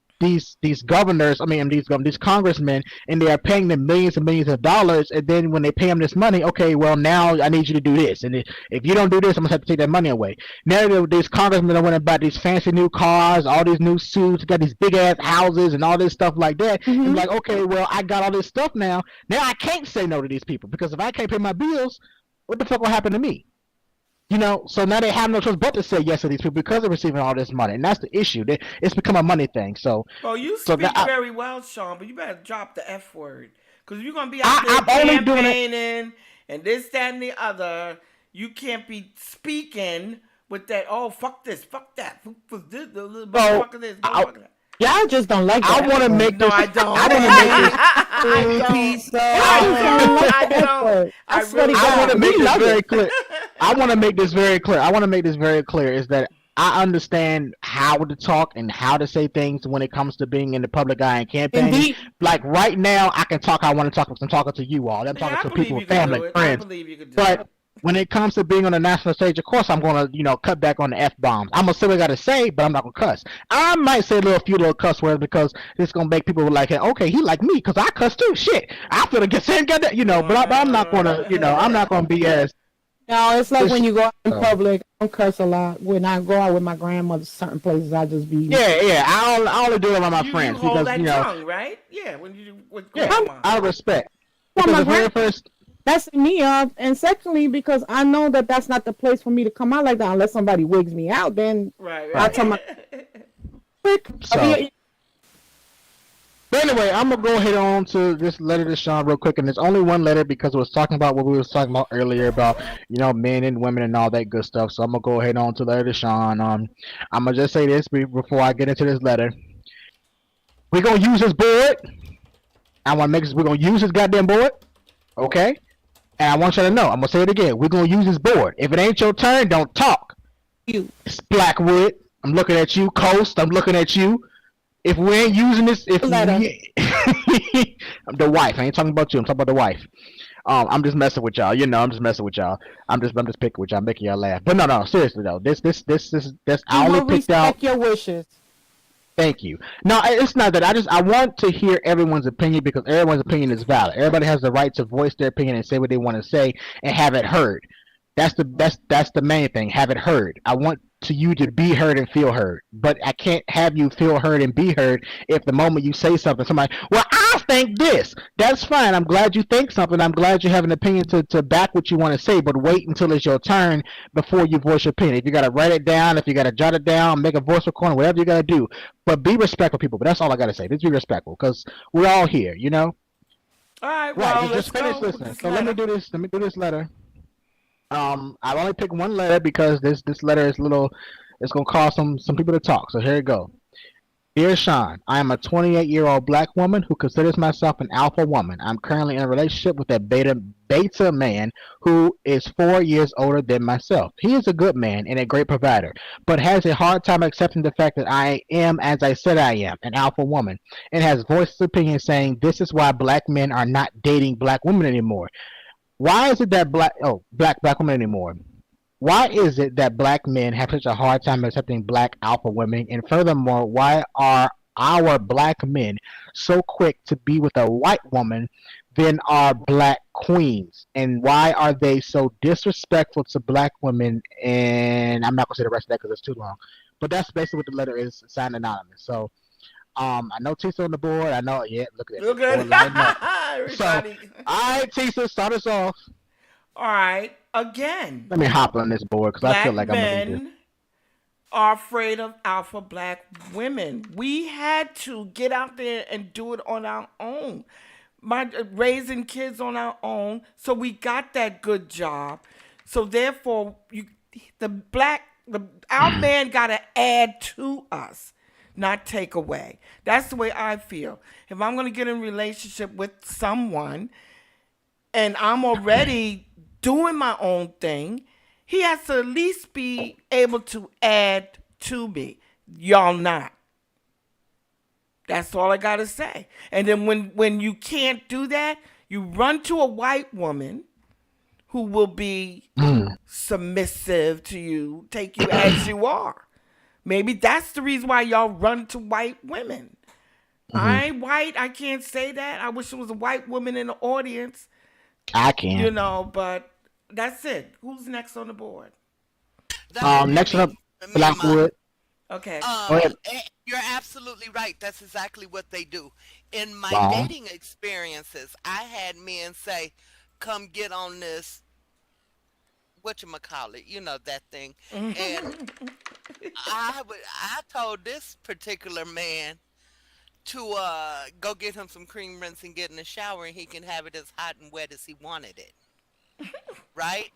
governors, these congressmen, and they are paying them millions and millions of dollars, and then when they pay them this money, okay, well, now I need you to do this, and if you don't do this, I'm gonna have to take that money away. Now these congressmen are winning about these fancy new cars, all these new suits, got these big ass houses and all this stuff like that. Mm-hmm. And like, okay, well, I got all this stuff now I can't say no to these people, because if I can't pay my bills, what the fuck will happen to me? So now they have no choice but to say yes to these people because they're receiving all this money, and that's the issue. It's become a money thing. So, you speak very well, Sean, but you better drop the F word, because if you're gonna be out there campaigning and this, that, and the other, you can't be speaking with that. Oh, fuck this, fuck that, fuck this, motherfucker this, motherfucker that. Y'all just don't like that. I want to make this. No, I don't. I want to make this very clear. I want to make this very clear. Is that I understand how to talk and how to say things when it comes to being in the public eye and campaigning. Indeed. Like right now, I can talk how I want to talk because I'm talking to you all. I'm Yeah, talking I to believe people, you could family, do it. I friends. believe you could do But it. when it comes to being on the national stage, of course, I'm gonna, cut back on the f bombs. I'm gonna say what I gotta say, but I'm not gonna cuss. I might say a few little cuss words because it's gonna make people like, hey, okay, he like me because I cuss too. Shit, I feel like saying got that, but I'm not gonna, I'm not gonna be as. No, it's like when you go out in So, public. I don't curse a lot. When I go out with my grandmother, certain places I just be. yeah. I only do it around my friends you hold because that tongue, right? Yeah, when you with yeah, grandma. I respect Well, because my the very grand first. that's me up, and secondly, because I know that that's not the place for me to come out like that unless somebody wigs me out. Then Right. I tell my quick. So, but anyway, I'm gonna go ahead on to this letter to Sean real quick, and there's only one letter because it was talking about what we was talking about earlier about men and women and all that good stuff. So I'm gonna go ahead on to the letter to Sean. I'm gonna just say this before I get into this letter. We're gonna use this board. We're gonna use this goddamn board, okay? And I want you to know. I'm gonna say it again. We're gonna use this board. If it ain't your turn, don't talk. You. It's Blackwood. I'm looking at you. Coast. I'm looking at you. If we ain't using this, I'm the wife. I ain't talking about you. I'm talking about the wife. I'm just messing with y'all. I'm just messing with y'all. I'm just picking with y'all, making y'all laugh. But no, seriously though. This. I only picked out. Respect your wishes. Thank you. No, it's not that. I want to hear everyone's opinion because everyone's opinion is valid. Everybody has the right to voice their opinion and say what they want to say and have it heard. That's the main thing. Have it heard. I want you to be heard and feel heard, but I can't have you feel heard and be heard if the moment you say something, somebody, well, I think this. That's fine. I'm glad you think something. I'm glad you have an opinion to back what you want to say, but wait until it's your turn before you voice your opinion. If you got to write it down, if you got to jot it down, make a voice recording, whatever you got to do, but be respectful, people. But that's all I got to say. Just be respectful because we're all here, All right, well, right, let's finish go. listening. So let me do this. Let me do this letter. I only picked one letter because this letter is it's gonna cause some people to talk. So here it go. Dear Sean, I am a 28-year-old black woman who considers myself an alpha woman. I'm currently in a relationship with a beta man who is 4 years older than myself. He is a good man and a great provider, but has a hard time accepting the fact that I am, as I said I am, an alpha woman, and has voiced his opinion saying this is why black men are not dating black women anymore. Why is it that black women anymore? Why is it that black men have such a hard time accepting black alpha women? And furthermore, why are our black men so quick to be with a white woman than our black queens? And why are they so disrespectful to black women? And I'm not gonna say the rest of that because it's too long. But that's basically what the letter is, signed anonymous. So I know Tisa on the board. I know, yeah, look at that. Look at it. So, everybody. all right, Tisa, start us off. All right, again. Let me hop on this board because I feel like I'm gonna do men are afraid of alpha black women. We had to get out there and do it on our own. Raising kids on our own, so we got that good job. So therefore, our man got to add to us, not take away. That's the way I feel. If I'm going to get in a relationship with someone and I'm already doing my own thing, he has to at least be able to add to me. Y'all not. That's all I got to say. And then when you can't do that, you run to a white woman who will be submissive to you, take you as you are. Maybe that's the reason why y'all run to white women. I ain't white. I can't say that. I wish there was a white woman in the audience. I can. But that's it. Who's next on the board? Next up, Blackwood. Okay. You're absolutely right. That's exactly what they do. In my dating experiences, I had men say, "Come get on this." Whatchamacallit, that thing. And I told this particular man to go get him some cream rinse and get in the shower, and he can have it as hot and wet as he wanted it. Right?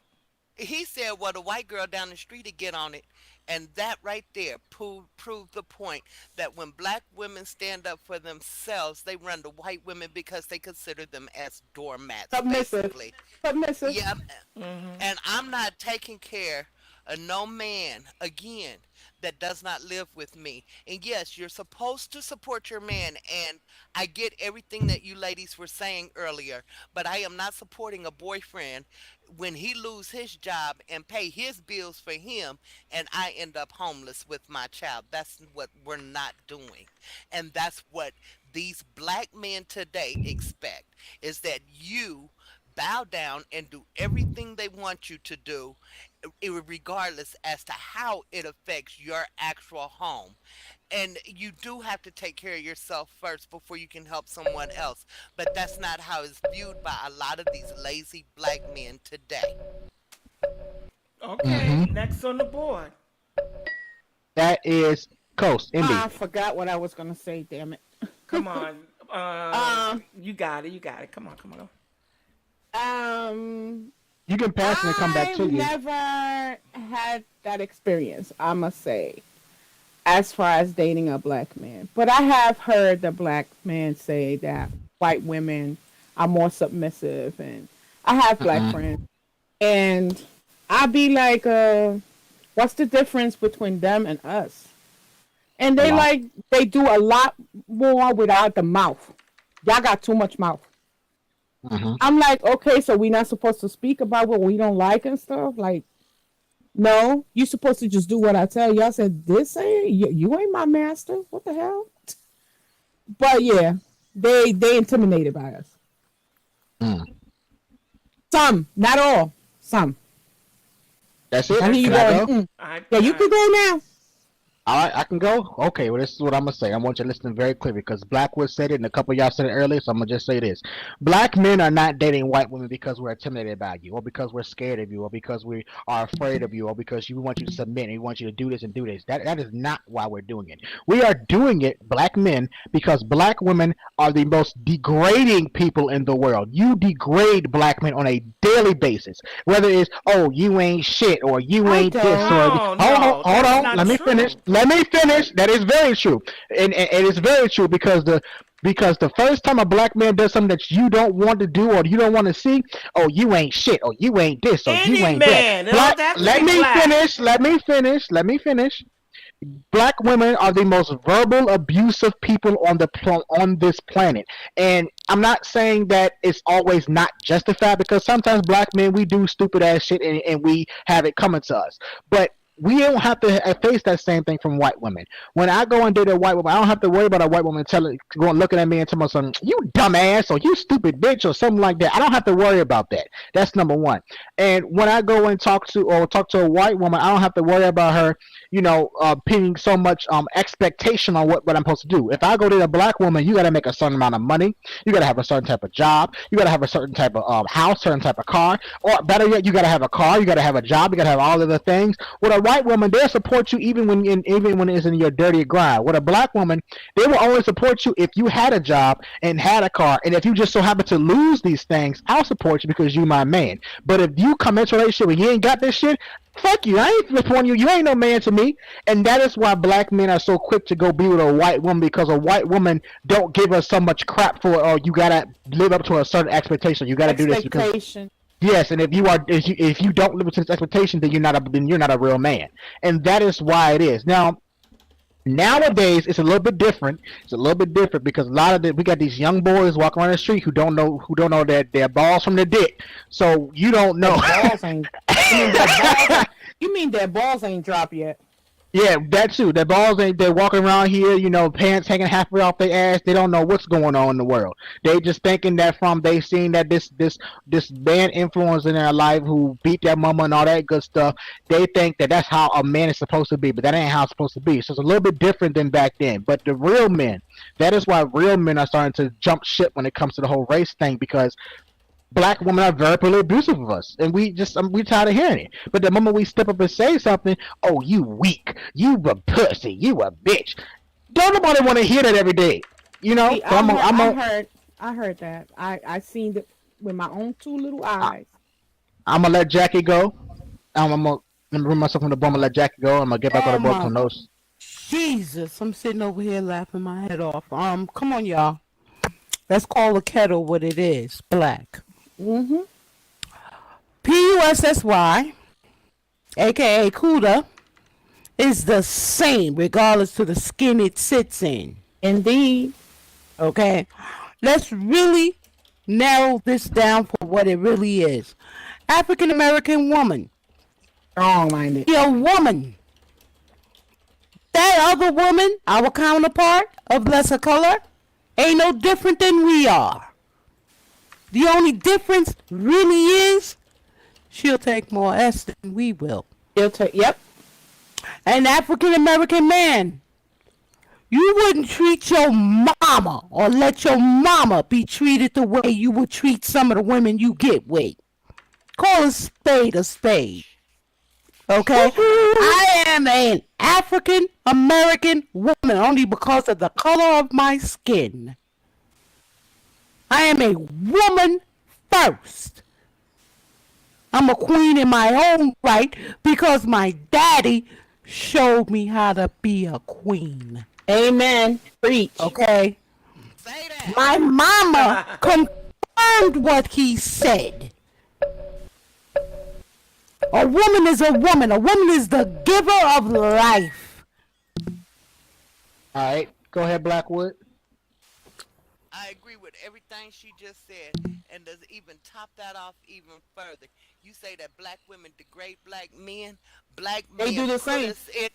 He said, well, the white girl down the street would get on it. And that right there proved the point that when black women stand up for themselves, they run to white women because they consider them as doormats, Submissive. basically. Submissive. Yeah. And I'm not taking care No man, again, that does not live with me. And yes, you're supposed to support your man. And I get everything that you ladies were saying earlier, but I am not supporting a boyfriend when he lose his job and pay his bills for him and I end up homeless with my child. That's what we're not doing. And that's what these black men today expect is that you bow down and do everything they want you to do, regardless as to how it affects your actual home. And you do have to take care of yourself first before you can help someone else. But that's not how it's viewed by a lot of these lazy black men today. Okay, next on the board. That is Coast, Indy. I forgot what I was gonna say. Damn it! Come on. You got it. You got it. Come on. Come on. You can pass and come back to you. I've never had that experience, I must say, as far as dating a black man. But I have heard the black men say that white women are more submissive, and I have black friends, and I'd be like, what's the difference between them and us? And they do a lot more without the mouth. Y'all got too much mouth. I'm like, okay, so we're not supposed to speak about what we don't like and stuff. Like, no, you're supposed to just do what I tell you. I said, this ain't you ain't my master. What the hell? But yeah, they intimidated by us. Some, not all. Some. That's it. I hear you going. Yeah, you can go now. All right, I can go? Okay, well, this is what I'm going to say. I want you to listen very clearly because Blackwood said it and a couple of y'all said it earlier, so I'm going to just say this. Black men are not dating white women because we're intimidated by you or because we're scared of you or because we are afraid of you or because we want you to submit and we want you to do this and do this. That is not why we're doing it. We are doing it, black men, because black women are the most degrading people in the world. You degrade black men on a daily basis, whether it's, oh, you ain't shit or you ain't this or... Hold on, let me finish. Let me finish. That is very true, and it is very true because the first time a black man does something that you don't want to do or you don't want to see, oh, you ain't shit, or you ain't this, or you ain't that. Let me finish. Black women are the most verbal, abusive people on this planet, and I'm not saying that it's always not justified because sometimes black men we do stupid ass shit and we have it coming to us, but we don't have to face that same thing from white women. When I go and date a white woman, I don't have to worry about a white woman looking at me and telling me something, you dumbass or you stupid bitch or something like that. I don't have to worry about that. That's number one. And when I go and talk to a white woman, I don't have to worry about her, pinning so much expectation on what I'm supposed to do. If I go date a black woman, you got to make a certain amount of money. You got to have a certain type of job. You got to have a certain type of house, certain type of car. Or better yet, you got to have a car. You got to have a job. You got to have all of the things. With a white woman, they'll support you even when it's in your dirty grind. With a black woman, they will only support you if you had a job and had a car. And if you just so happen to lose these things, I'll support you because you my man. But if you come into a relationship and you ain't got this shit, fuck you. I ain't supporting you. You ain't no man to me. And that is why black men are so quick to go be with a white woman because a white woman don't give us so much crap for, oh, you gotta live up to a certain expectation. You gotta do this because... Yes, and if you don't live up to this expectation, then you're not a real man, and that is why it is. Now, nowadays it's a little bit different. It's a little bit different because we got these young boys walking around the street who don't know their balls from their dick. So you don't know. You mean their balls ain't dropped yet? Yeah, that too. Their balls they're walking around here, pants hanging halfway off their ass. They don't know what's going on in the world. They just thinking that they seen that this man influence in their life who beat their mama and all that good stuff. They think that that's how a man is supposed to be, but that ain't how it's supposed to be. So it's a little bit different than back then. But the real men, that is why real men are starting to jump ship when it comes to the whole race thing because black women are verbally abusive of us, and we tired of hearing it. But the moment we step up and say something, oh, you weak, you a pussy, you a bitch. Don't nobody want to hear that every day, See, I heard that. I seen it with my own two little eyes. I'm gonna let Jackie go. I'm gonna remove myself from the bomb and let Jackie go. I'm gonna get back on the board from those. Jesus, I'm sitting over here laughing my head off. Come on, y'all. Let's call the kettle what it is. Black. PUSSY aka Cuda, is the same regardless to the skin it sits in. Indeed. Okay? Let's really narrow this down for what it really is. African American woman. Strong-minded. You're a woman. That other woman, our counterpart of lesser color, ain't no different than we are. The only difference really is she'll take more S than we will. Yep. An African American man, you wouldn't treat your mama or let your mama be treated the way you would treat some of the women you get with. Call a spade a spade. Okay? I am an African American woman only because of the color of my skin. I am a woman first. I'm a queen in my own right because my daddy showed me how to be a queen. Amen. Preach. Okay? Say that. My mama confirmed what he said. A woman is a woman. A woman is the giver of life. All right, go ahead, Blackwood. I agree with everything she just said, and to even top that off even further, you say that black women degrade black men. Black They men do the put same. us in.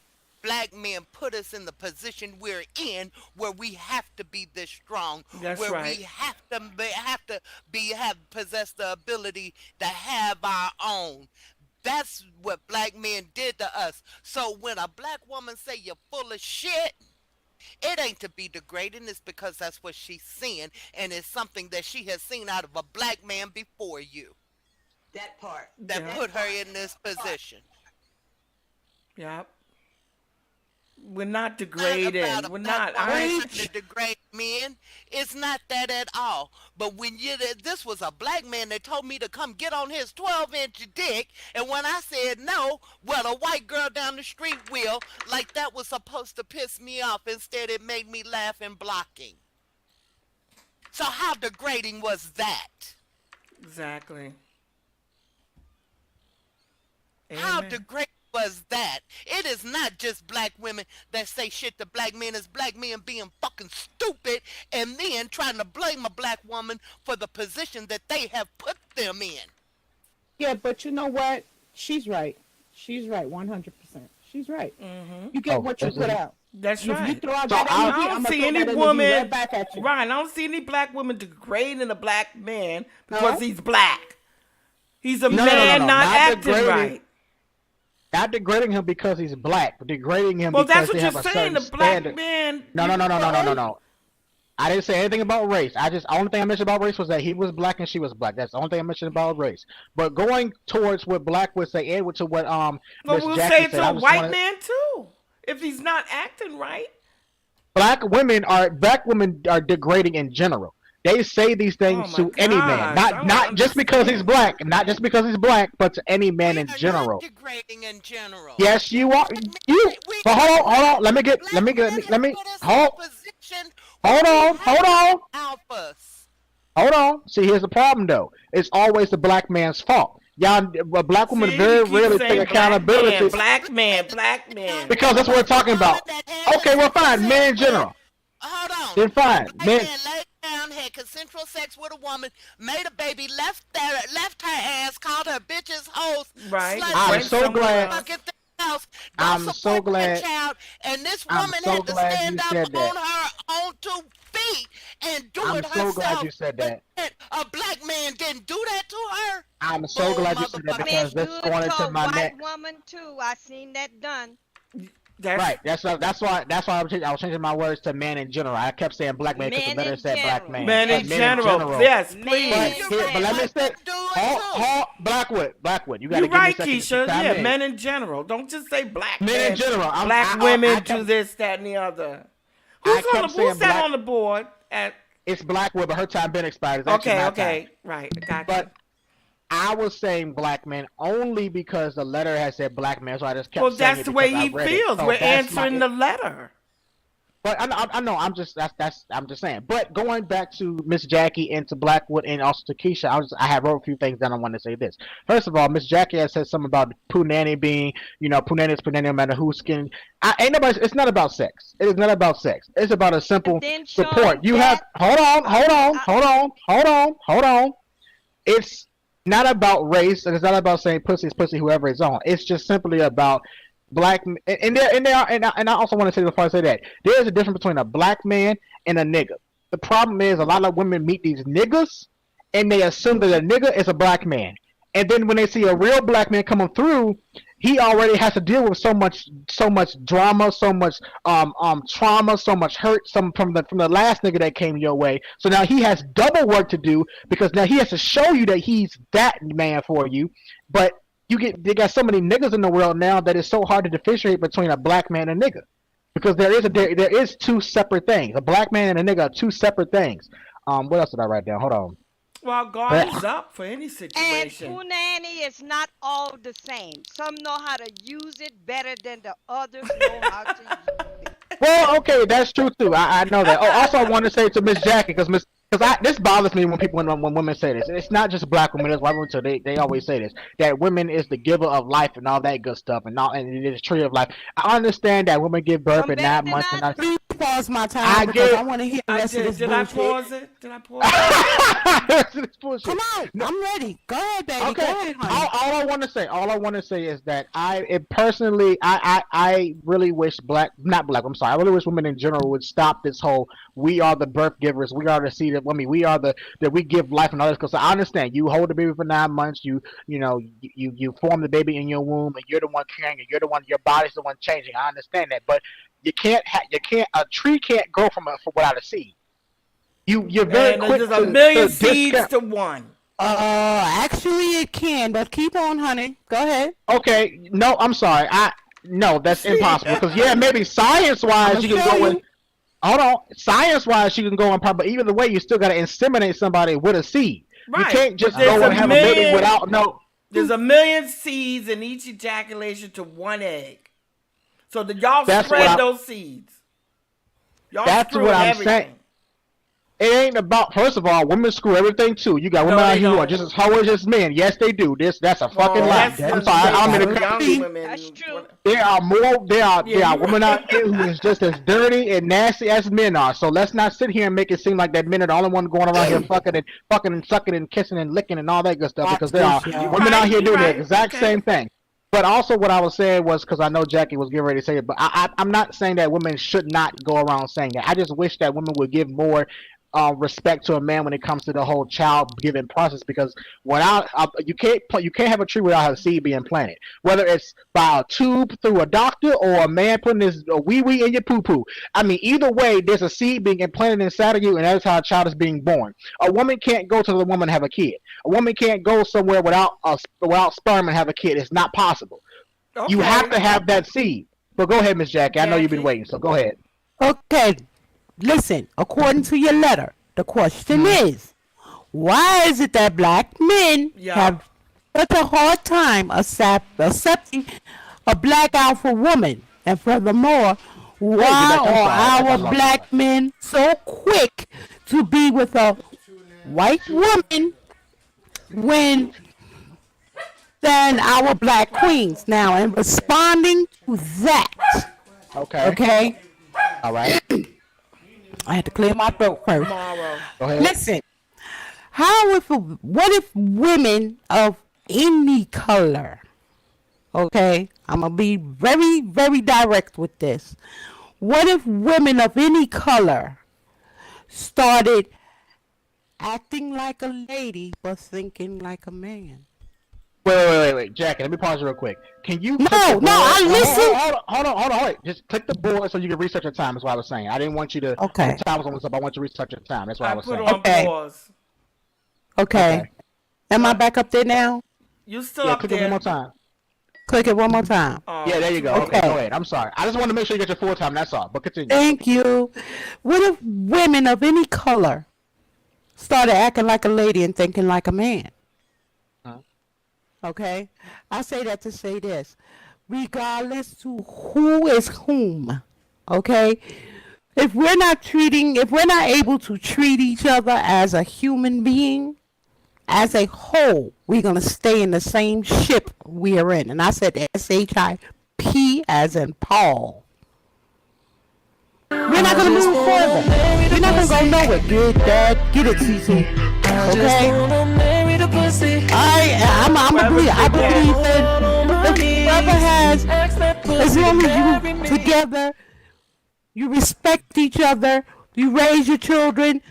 Black men put us in the position we're in, where we have to be this strong, That's where right. we have possess the ability to have our own. That's what black men did to us. So when a black woman say you're full of shit, it ain't to be degrading. It's because that's what she's seeing, and it's something that she has seen out of a black man before you. That part. That put her in this position. Yep. We're not degrading. We're not. To degrade men. It's not that at all. But when this was a black man that told me to come get on his 12-inch dick, and when I said no, well, a white girl down the street will, like that was supposed to piss me off. Instead, it made me laugh and blocking. So how degrading was that? Exactly. How Amen. degrading was that? It is not just black women that say shit to black men. It's black men being fucking stupid and then trying to blame a black woman for the position that they have put them in. Yeah, but you know what? She's right. She's right. 100%. She's right. You get what you put out. That's If you right. throw out So that energy, I I'm don't see gonna any throw that energy woman, right back at you. right? I don't see any black woman degrading a black man because No. he's black. He's a No, man no. not acting degrading. right. Not degrading him because he's black, but degrading him Well, because that's they what have you're a saying. certain The black standard. man. No. I didn't say anything about race. Only thing I mentioned about race was that he was black and she was black. That's the only thing I mentioned about race. But going towards what Black would say, and to what Well, Miss we'll Jackson say it said, to I a just white wanna- man too if he's not acting right. black women are degrading in general. They say these things Oh my to any man, gosh, I not don't just because he's understand. black, not just because he's black, but to any man We in are general. not degrading in general. Yes, you are. You. We- But hold on. Let me. Black men have put us in a position where Hold we on. have alphas. Hold on. See, here's the problem though. It's always the black man's fault. Y'all, a black woman See, very you keep rarely saying take accountability Black man. because that's what we're talking about. Okay, well, fine. Men in general. Hold on. Then fine. Black Men. man laid down, had consensual sex with a woman, made a baby, left her ass, called her bitches, hoes, Right. sluts, I'm Went so somewhere glad. fucking thing else. I'm Don't so support glad- that child, and this I'm woman so had to glad stand you up said that. on her own 2 feet and do I'm it so herself. glad you said that. But a black man didn't do that to her. I'm so glad you said that because It's that's good going to into a my white next. woman too. I seen that done. Right. That's why I was changing my words to man in general. I kept saying black man because the Men letter in said black general. man. Men But in general. Yes, Men please. in But, general. but let me say, Do it too. Blackwood, you got to You're give me a right, second. Keisha. to chime Yeah, in. men in general. Don't just say black Men in men. general. Black women do this, that, and the other. Who's kept saying who's that black- on the board? It's Blackwood, but her time been expired. It's actually my time. Right. Gotcha. But I was saying black man only because the letter had said black man, so I just kept Well, saying that's it the way because I he read it. feels. So We're that's answering the letter. But I know. I'm just I'm just saying. But going back to Miss Jackie and to Blackwood and also to Keisha, I have wrote a few things down. I want to say this. First of all, Miss Jackie has said something about Punani being, Punani is Punani no matter whose skin. Ain't nobody. It's not about sex. It is not about sex. It's about a simple support. You have hold on. It's not about race, and it's not about saying pussy is pussy, whoever is on. It's just simply about black, and I also want to say before I say that there is a difference between a black man and a nigga. The problem is a lot of women meet these niggas and they assume that a nigga is a black man, and then when they see a real black man coming through, he already has to deal with so much drama, so much trauma, so much hurt, some from the last nigga that came your way. So now he has double work to do because now he has to show you that he's that man for you, but they got so many niggas in the world now that it's so hard to differentiate between a black man and a nigga, because there is two separate things. A black man and a nigga are two separate things. What else did I write down? Hold on. Well, God is up for any situation. And punani is not all the same. Some know how to use it better than the others know how to use it. Well, okay, that's true too. I know that. Oh, also I want to say to Miss Jackie, because this bothers me when women say this. It's not just black women; it's white women too. They always say this, that women is the giver of life and all that good stuff, and it is tree of life. I understand that women give birth in 9 months. Please pause my time because I want to hear the rest of this bullshit. Did I pause it? Come on, I'm ready. Go ahead, baby. Okay. Go ahead, honey. All I want to say is that I really wish I really wish women in general would stop this whole we are the birth givers, we are the seed of women, we are that we give life and others. Because I understand you hold the baby for 9 months, you form the baby in your womb, and you're the one carrying it, you're the one, your body's the one changing. I understand that, but a tree can't grow without a seed. You're very quick. There's a million seeds to one. Actually it can, but keep on, honey. Go ahead. Okay, no, I'm sorry. No, that's impossible. Because maybe science-wise you can go in. Hold on, science-wise you can go in, but either way you still got to inseminate somebody with a seed. Right. You can't just go and have a baby without no. There's a million seeds in each ejaculation to one egg. So y'all spread those seeds. That's what I'm saying. It ain't about, first of all, women screw everything too. You got women out here who are just as hoes as men. Yes, they do. That's a fucking lie. I'm sorry. I'm in the country. That's true. There are women out here who is just as dirty and nasty as men are. So let's not sit here and make it seem like that men are the only one going around here fucking and sucking and kissing and licking and all that good stuff, because there are women out here doing the exact same thing. But also what I was saying was, because I know Jackie was getting ready to say it, but I'm not saying that women should not go around saying that. I just wish that women would give more respect to a man when it comes to the whole child giving process, because you can't have a tree without a seed being planted, whether it's by a tube through a doctor or a man putting his wee wee in your poo poo. I mean, either way, there's a seed being implanted inside of you, and that's how a child is being born. A woman can't go to the woman and have a kid. A woman can't go somewhere without sperm and have a kid. It's not possible. Okay. You have to have that seed. But go ahead, Miss Jackie. I know you've been waiting, so go ahead. Okay. Listen, according to your letter, the question is, why is it that black men have such a hard time accepting a black alpha woman? And furthermore, why are our black men so quick to be with a white woman than our black queens? Now, in responding to that, okay, all right. I had to clear my throat first. Go ahead. Listen, what if women of any color, okay, I'm going to be very, very direct with this. What if women of any color started acting like a lady but thinking like a man? Wait, Jackie, let me pause real quick. Can you? No, I listen. Hold on. Wait. Just click the board so you can research your time. That's what I was saying. I didn't want you to. Okay. The time was almost up. I want you to research your time. That's what I was saying. Okay. Am I back up there now? You still up click there? It one more time. Click it one more time. Yeah, there you go. Okay, go ahead. I'm sorry. I just want to make sure you get your full time. That's all. But continue. Thank you. What if women of any color started acting like a lady and thinking like a man? Okay, I say that to say this, regardless to who is whom, okay, if we're not able to treat each other as a human being, as a whole, we're gonna stay in the same ship we are in. And I said SHIP as in Paul. We're not gonna move further. We're not gonna go nowhere. Get that, get it, CC. Okay. I believe that whoever has, as long as you together, you respect each other, you raise your children,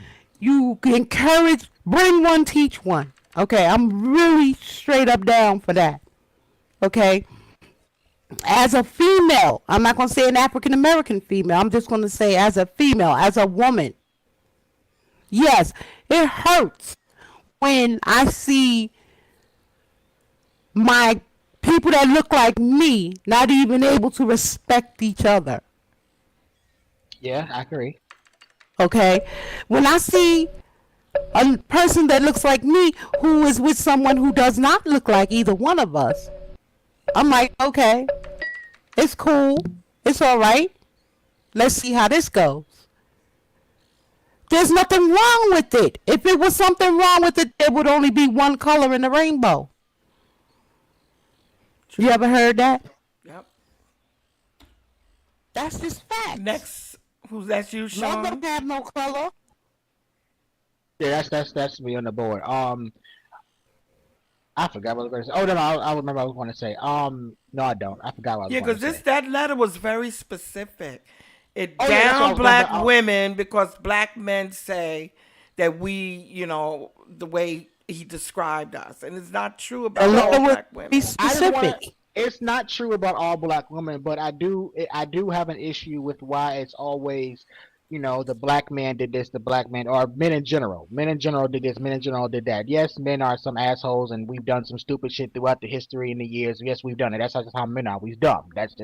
you encourage, bring one, teach one. Okay, I'm really straight up down for that. Okay. As a female, I'm not going to say an African American female. I'm just going to say as a female, as a woman. Yes, it hurts when I see my people that look like me not even able to respect each other. Yeah, I agree. Okay? When I see a person that looks like me who is with someone who does not look like either one of us, I'm like, okay, it's cool. It's all right. Let's see how this goes. There's nothing wrong with it. If it was something wrong with it, there would only be one color in the rainbow. You ever heard that? Yep. That's just fact. Next, that's you, Sean? Love don't have no color. Yeah, that's me on the board. I forgot what I was going to say. Oh no, I remember what I was going to say. No, I don't. I forgot what I was going to say. Yeah, because that letter was very specific. It Oh, down yeah, black women because black men say that we, the way he described us, and it's not true about all black women. Be specific. It's not true about all black women, but I do have an issue with why it's always, the black man did this, the black man, or men in general. Men in general did this, men in general did that. Yes, men are some assholes, and we've done some stupid shit throughout the history and the years. Yes, we've done it. That's just how men are. Always dumb. That's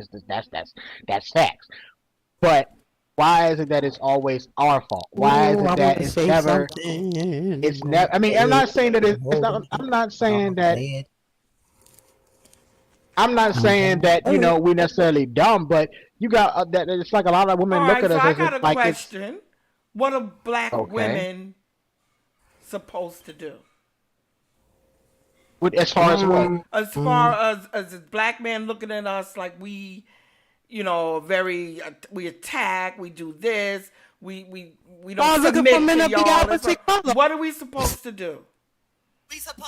facts. But why is it that it's always our fault? Why is it that it's never? It's never. I mean, I'm not saying that it's not. I'm not saying that. I'm not saying that we necessarily dumb, but you got that. It's like a lot of women look at us. I got a question. What are black women supposed to do? As far as what? As far as a black man looking at us like we, we attack, we do this, we don't submit to y'all. What are we supposed to do?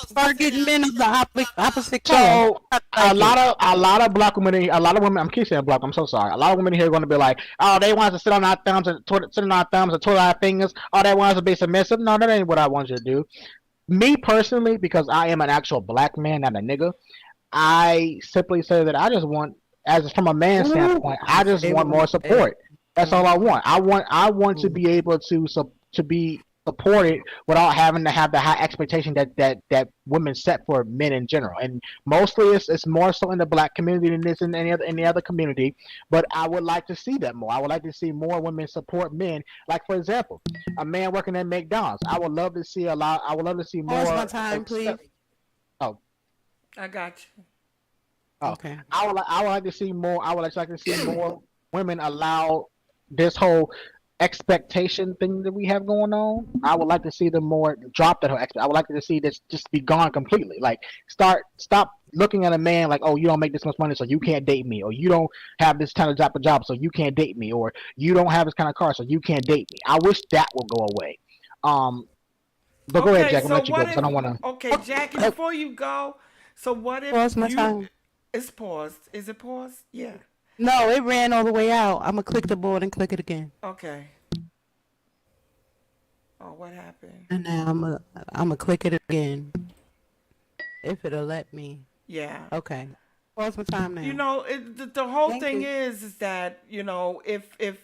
Start getting men of the opposite color. So a lot of black women, I'm keep saying black. I'm so sorry. A lot of women here are going to be like, oh, they want us to sit on our thumbs and twirl our fingers. Oh, they want us to be submissive. No, that ain't what I want you to do. Me personally, because I am an actual black man, not a nigga, I simply say that I just want, as from a man's standpoint, I just want more support. That's all I want. I want to be able to be supported without having to have the high expectation that women set for men in general. And mostly it's more so in the black community than this in any other community. But I would like to see that more. I would like to see more women support men. Like, for example, a man working at McDonald's. I would love to see more. Pause my time, please. Oh, I got you. Oh, okay. I would like to see more. I would like to see more women allow this whole expectation thing that we have going on. I would like to see them more drop that whole I would like to see this just be gone completely. Like, stop looking at a man like, oh, you don't make this much money, so you can't date me, or you don't have this kind of job, so you can't date me, or you don't have this kind of car, so you can't date me. I wish that would go away. But go ahead, Jack. I'll let you go because I don't want to. Okay, Jackie, before you go, so what if pause my time? It's paused. Is it paused? Yeah. No, it ran all the way out. I'm gonna click the board and click it again. Okay. Oh, what happened? And now I'm gonna click it again. If it'll let me. Yeah. Okay. Pause my time now. The whole thing is that if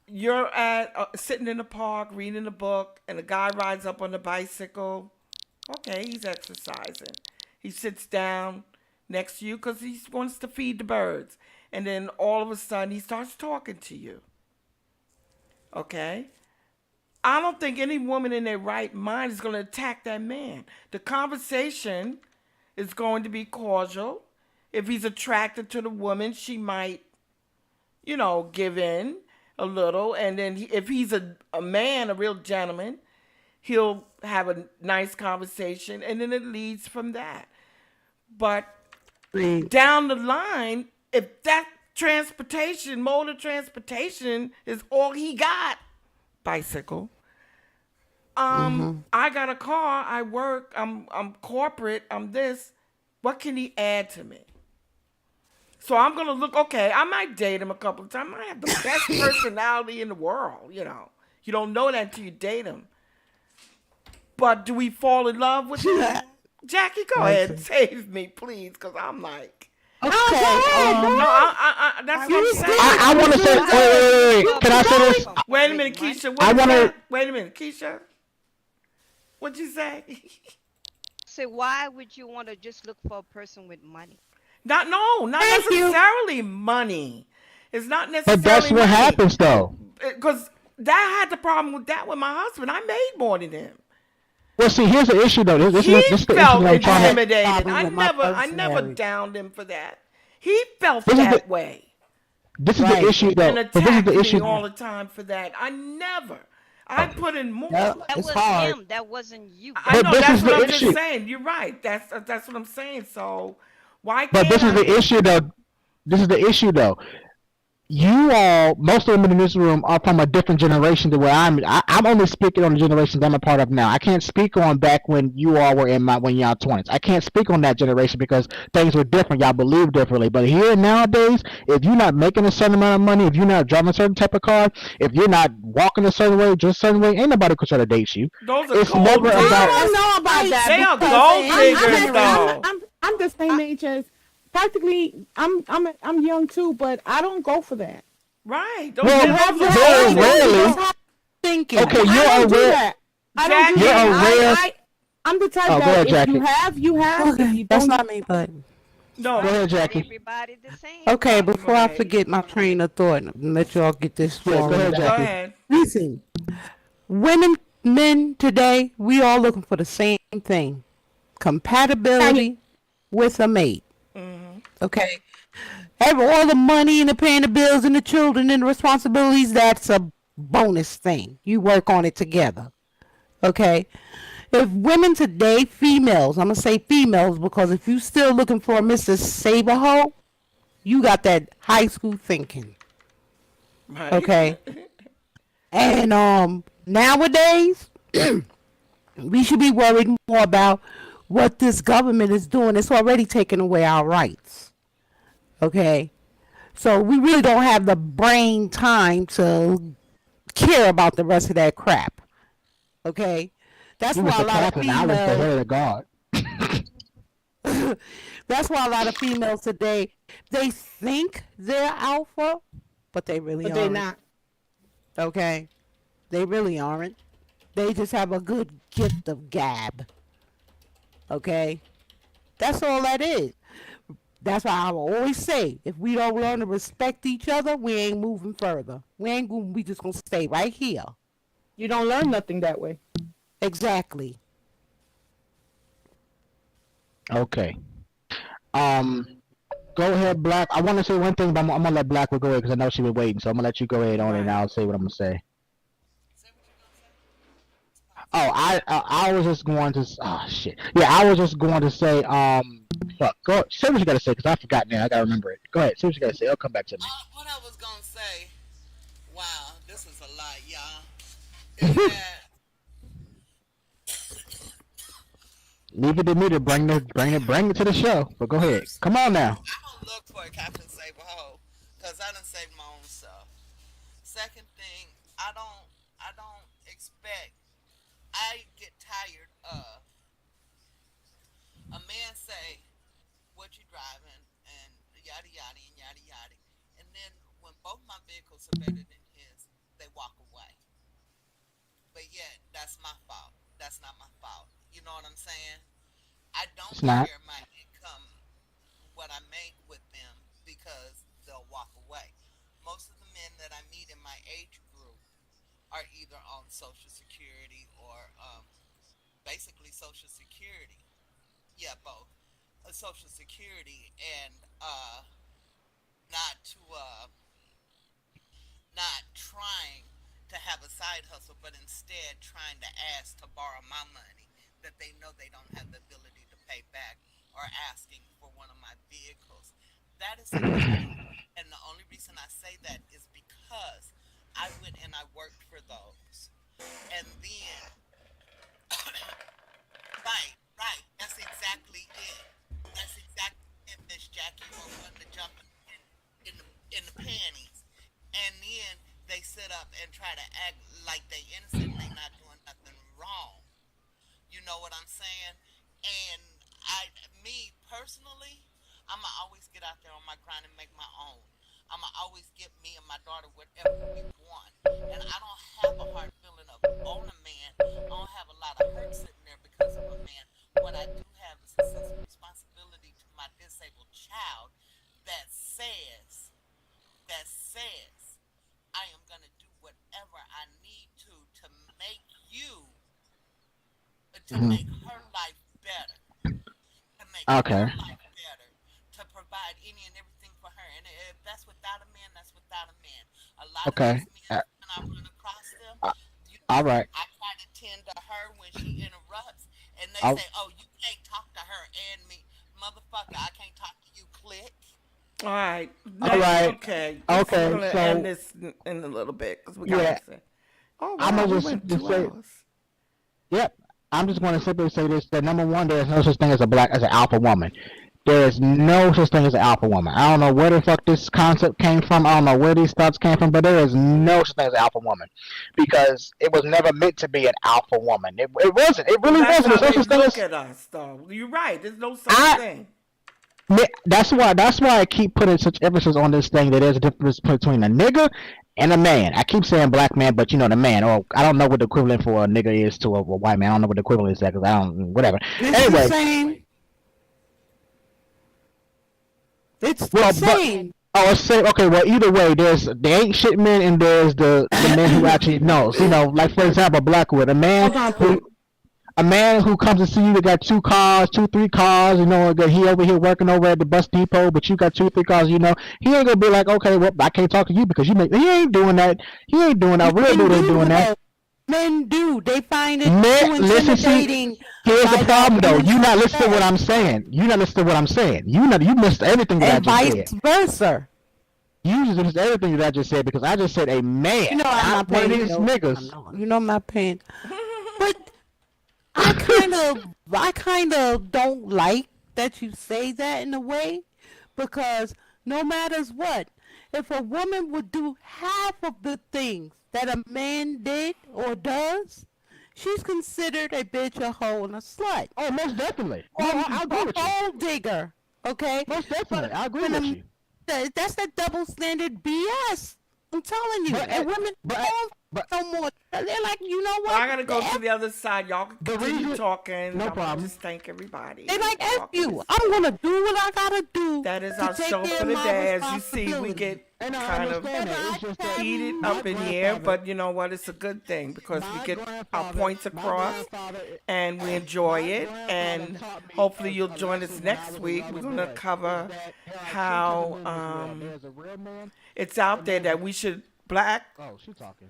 you're at sitting in the park reading a book and a guy rides up on the bicycle, okay, he's exercising. He sits down next to you because he wants to feed the birds. And then all of a sudden he starts talking to you. Okay? I don't think any woman in their right mind is going to attack that man. The conversation is going to be cordial. If he's attracted to the woman, she might, give in. a little, and then if he's a man, a real gentleman, he'll have a nice conversation, and then it leads from that. But down the line, if that mode of transportation is all he got, bicycle. I got a car. I work. I'm corporate. I'm this. What can he add to me? So I'm gonna look. Okay, I might date him a couple of times. I might have the best personality in the world. You don't know that until you date him. But do we fall in love with him? Jackie, go ahead and save me, please, because I'm like. Okay. That's what I'm saying. I want to say. Wait. Can I say this? Wait a minute, Keisha. Wait a minute, Keisha. What'd you say? So why would you want to just look for a person with money? Not necessarily money. It's not necessarily. But that's what happens, though. Because that had the problem with that with my husband. I made more than him. Well, see, here's the issue, though. This He is the felt issue I'm intimidated. I never downed him for that. He felt that way. This is the issue, though. And attacked me all the time for that. I put in more. That was hard. him. That wasn't you. I know. That's what I'm just saying. You're right. That's what I'm saying. So why can't But this is the issue, though. This is the issue, though. You all, most of them in this room are from a different generation to where I'm only speaking on the generations I'm a part of now. I can't speak on back when you all were when y'all 20s. I can't speak on that generation because things were different. Y'all believe differently. But here nowadays, if you're not making a certain amount of money, if you're not driving a certain type of car, if you're not walking a certain way, just a certain way, ain't nobody gonna try to date you. Those are gold diggers. I don't know about that. They are gold diggers, though. I'm the same age as practically. I'm young too, but I don't go for that. Right. Very rarely. Thinking. Okay, you're that. I don't do that. I'm the type go that ahead, if you have. Okay, if you that's don't, not me, but no. Go ahead, Jackie. Everybody the same. okay. Before I forget my train of thought, let y'all get this Go forward. ahead, Go Jackie. ahead. Listen, men today, we all looking for the same thing: compatibility with a mate. Okay. All the money and the paying the bills and the children and the responsibilities, that's a bonus thing. You work on it together. Okay. If women today, females, I'm going to say females, because if you still looking for a Mr. Saberho, you got that high school thinking. Right. Okay. And nowadays, we should be worried more about what this government is doing. It's already taking away our rights. Okay, so we really don't have the brain time to care about the rest of that crap. Okay, that's why a lot of females. That's why a lot of females today, they think they're alpha, but they really aren't. they're not. Okay, they really aren't. They just have a good gift of gab. Okay, that's all that is. That's why I will always say, if we don't learn to respect each other, we ain't moving further. We just gonna stay right here. You don't learn nothing that way. Exactly. Okay. Go ahead, Black. I want to say one thing, but I'm gonna let Black go ahead because I know she was waiting. So I'm gonna let you go ahead on it, and I'll say what I'm gonna say. Oh, I was just going to. Oh shit. Yeah, I was just going to say. Fuck. Go. Say what you gotta say, because I forgot now. I gotta remember it. Go ahead. Say what you gotta say. It'll come back to me. What I was gonna say. Wow, this is a lot, y'all. Is that Leave it to me to bring it to the show. But go ahead. Come on now. I don't look for a Captain Save a Hoe because I done saved my own stuff. Second thing, I don't expect. I get tired of a man say, "What you driving?" and yada yada and yada yada, and then when both my vehicles are better than his, they walk away. But yet, that's my fault. That's not my fault. You know what I'm saying? I don't share my income, what I make with them, because they'll walk away. Most of the men that I meet in my age group are either on Social Security or basically Social Security. Yeah, both. Social Security and not to not trying to have a side hustle, but instead trying to ask to borrow my money that they know they don't have the ability to pay back, or asking for one of my vehicles. That is a crime. And the only reason I say that is because I went and I worked for those. And then, right, right, that's exactly it. That's exactly it, Miss Jackie, or wanting to jump in the panties. And then they sit up and try to act like they innocent and they not doing nothing wrong. You know what I'm saying? And me personally, I'ma always get out there on my grind and make my own. I'ma always get me and my daughter whatever we want. And I don't have a hard feeling of on a man. I don't have a lot of hurt sitting there because of a man. What I do have is a sense of responsibility to my disabled child that says I am gonna do whatever I need to make you to Mhm. make her life better, to make Okay. her life better, to provide any and everything for her. And if that's without a man, that's without a man. A lot of Okay. these men, when I run across them, Uh, you all know, right. I try to tend to her when she interrupts, and they All, say, "Oh, you can't talk to her and me, motherfucker. I can't talk to you." Click. All right. all Next, right. okay. We're Okay. gonna end So this in a little bit because we gotta yeah, say. Oh I'm wow, gonna we just went simply two say, hours. yep. I'm just going to simply say this: that number one, there is no such thing as an alpha woman. There is no such thing as an alpha woman. I don't know where the fuck this concept came from. I don't know where these thoughts came from, but there is no such thing as an alpha woman because it was never meant to be an alpha woman. It wasn't. It Well, really that's wasn't. how There's no they such thing look as at us, though. You're right. There's no such I. thing. That's why I keep putting such emphasis on this thing that there's a difference between a nigga and a man. I keep saying black man, but the man. Or I don't know what the equivalent for a nigga is to a white man. I don't know what the equivalent is that because I don't. Whatever. It's the Anyway, same. It's the well, but same. oh, let's say okay. Well, either way, there's the ain't shit men and there's the men who actually knows. Like for example, Blackwood, Hold on, who Pooh. a man who comes to see you that got two cars, two, three cars, that he over here working over at the bus depot, but you got two, three cars, he ain't gonna be like, okay, well, I can't talk to you because he ain't doing that. He ain't doing that. Real Men dude ain't doing do that. though. Men do. They find it Man, too listen, see, intimidating here's the by the problem though. You women's not listening to what success, I'm saying. You not listening to what I'm saying. You missed everything that I and just vice said. versa. You just missed everything that I just said because I just said a man, I'm not not one of paying. these niggas. I'm not paying. But I kind of don't like that you say that in a way, because no matters what, if a woman would do half of the things that a man did or does, she's considered a bitch, a hoe, and a slut, Oh, most definitely. or No, I agree a with you. gold digger. Okay, Most definitely, but I agree when with a you. that's that double standard BS. I'm telling you, But and women but but don't no more. They're like, you know Well, I what? gotta go to the other side. Y'all can the continue reason, talking. no I want to problem. just thank everybody. They like F Talking you. is- I'm gonna do what I gotta do That is to our take show care for of the my day. As you see, we responsibility. get And I kind of understand And that. I It's just that tell heated my up in here, but you know what? It's a good thing because we my get our grandfather, points my across grandfather, and we enjoy my it. grandfather And taught me hopefully you'll a join us lesson when I next was a week. We're younger gonna boy. Is cover that there are two types of how men in this world. There's a real man, it's out and there there's that we should black. oh, she talking.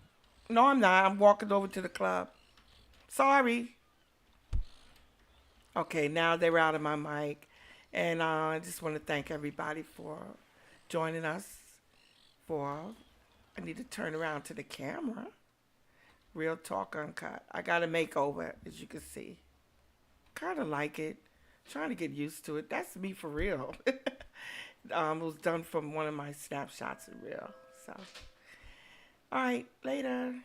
No, I'm not. I'm walking over to the club. Sorry. Okay, now they're out of my mic. And I just want to thank everybody for joining us for. I need to turn around to the camera. Real Talk Uncut. I got a makeover, as you can see. Kind of like it. Trying to get used to it. That's me for real. It was done from one of my snapshots in real. So, all right, later.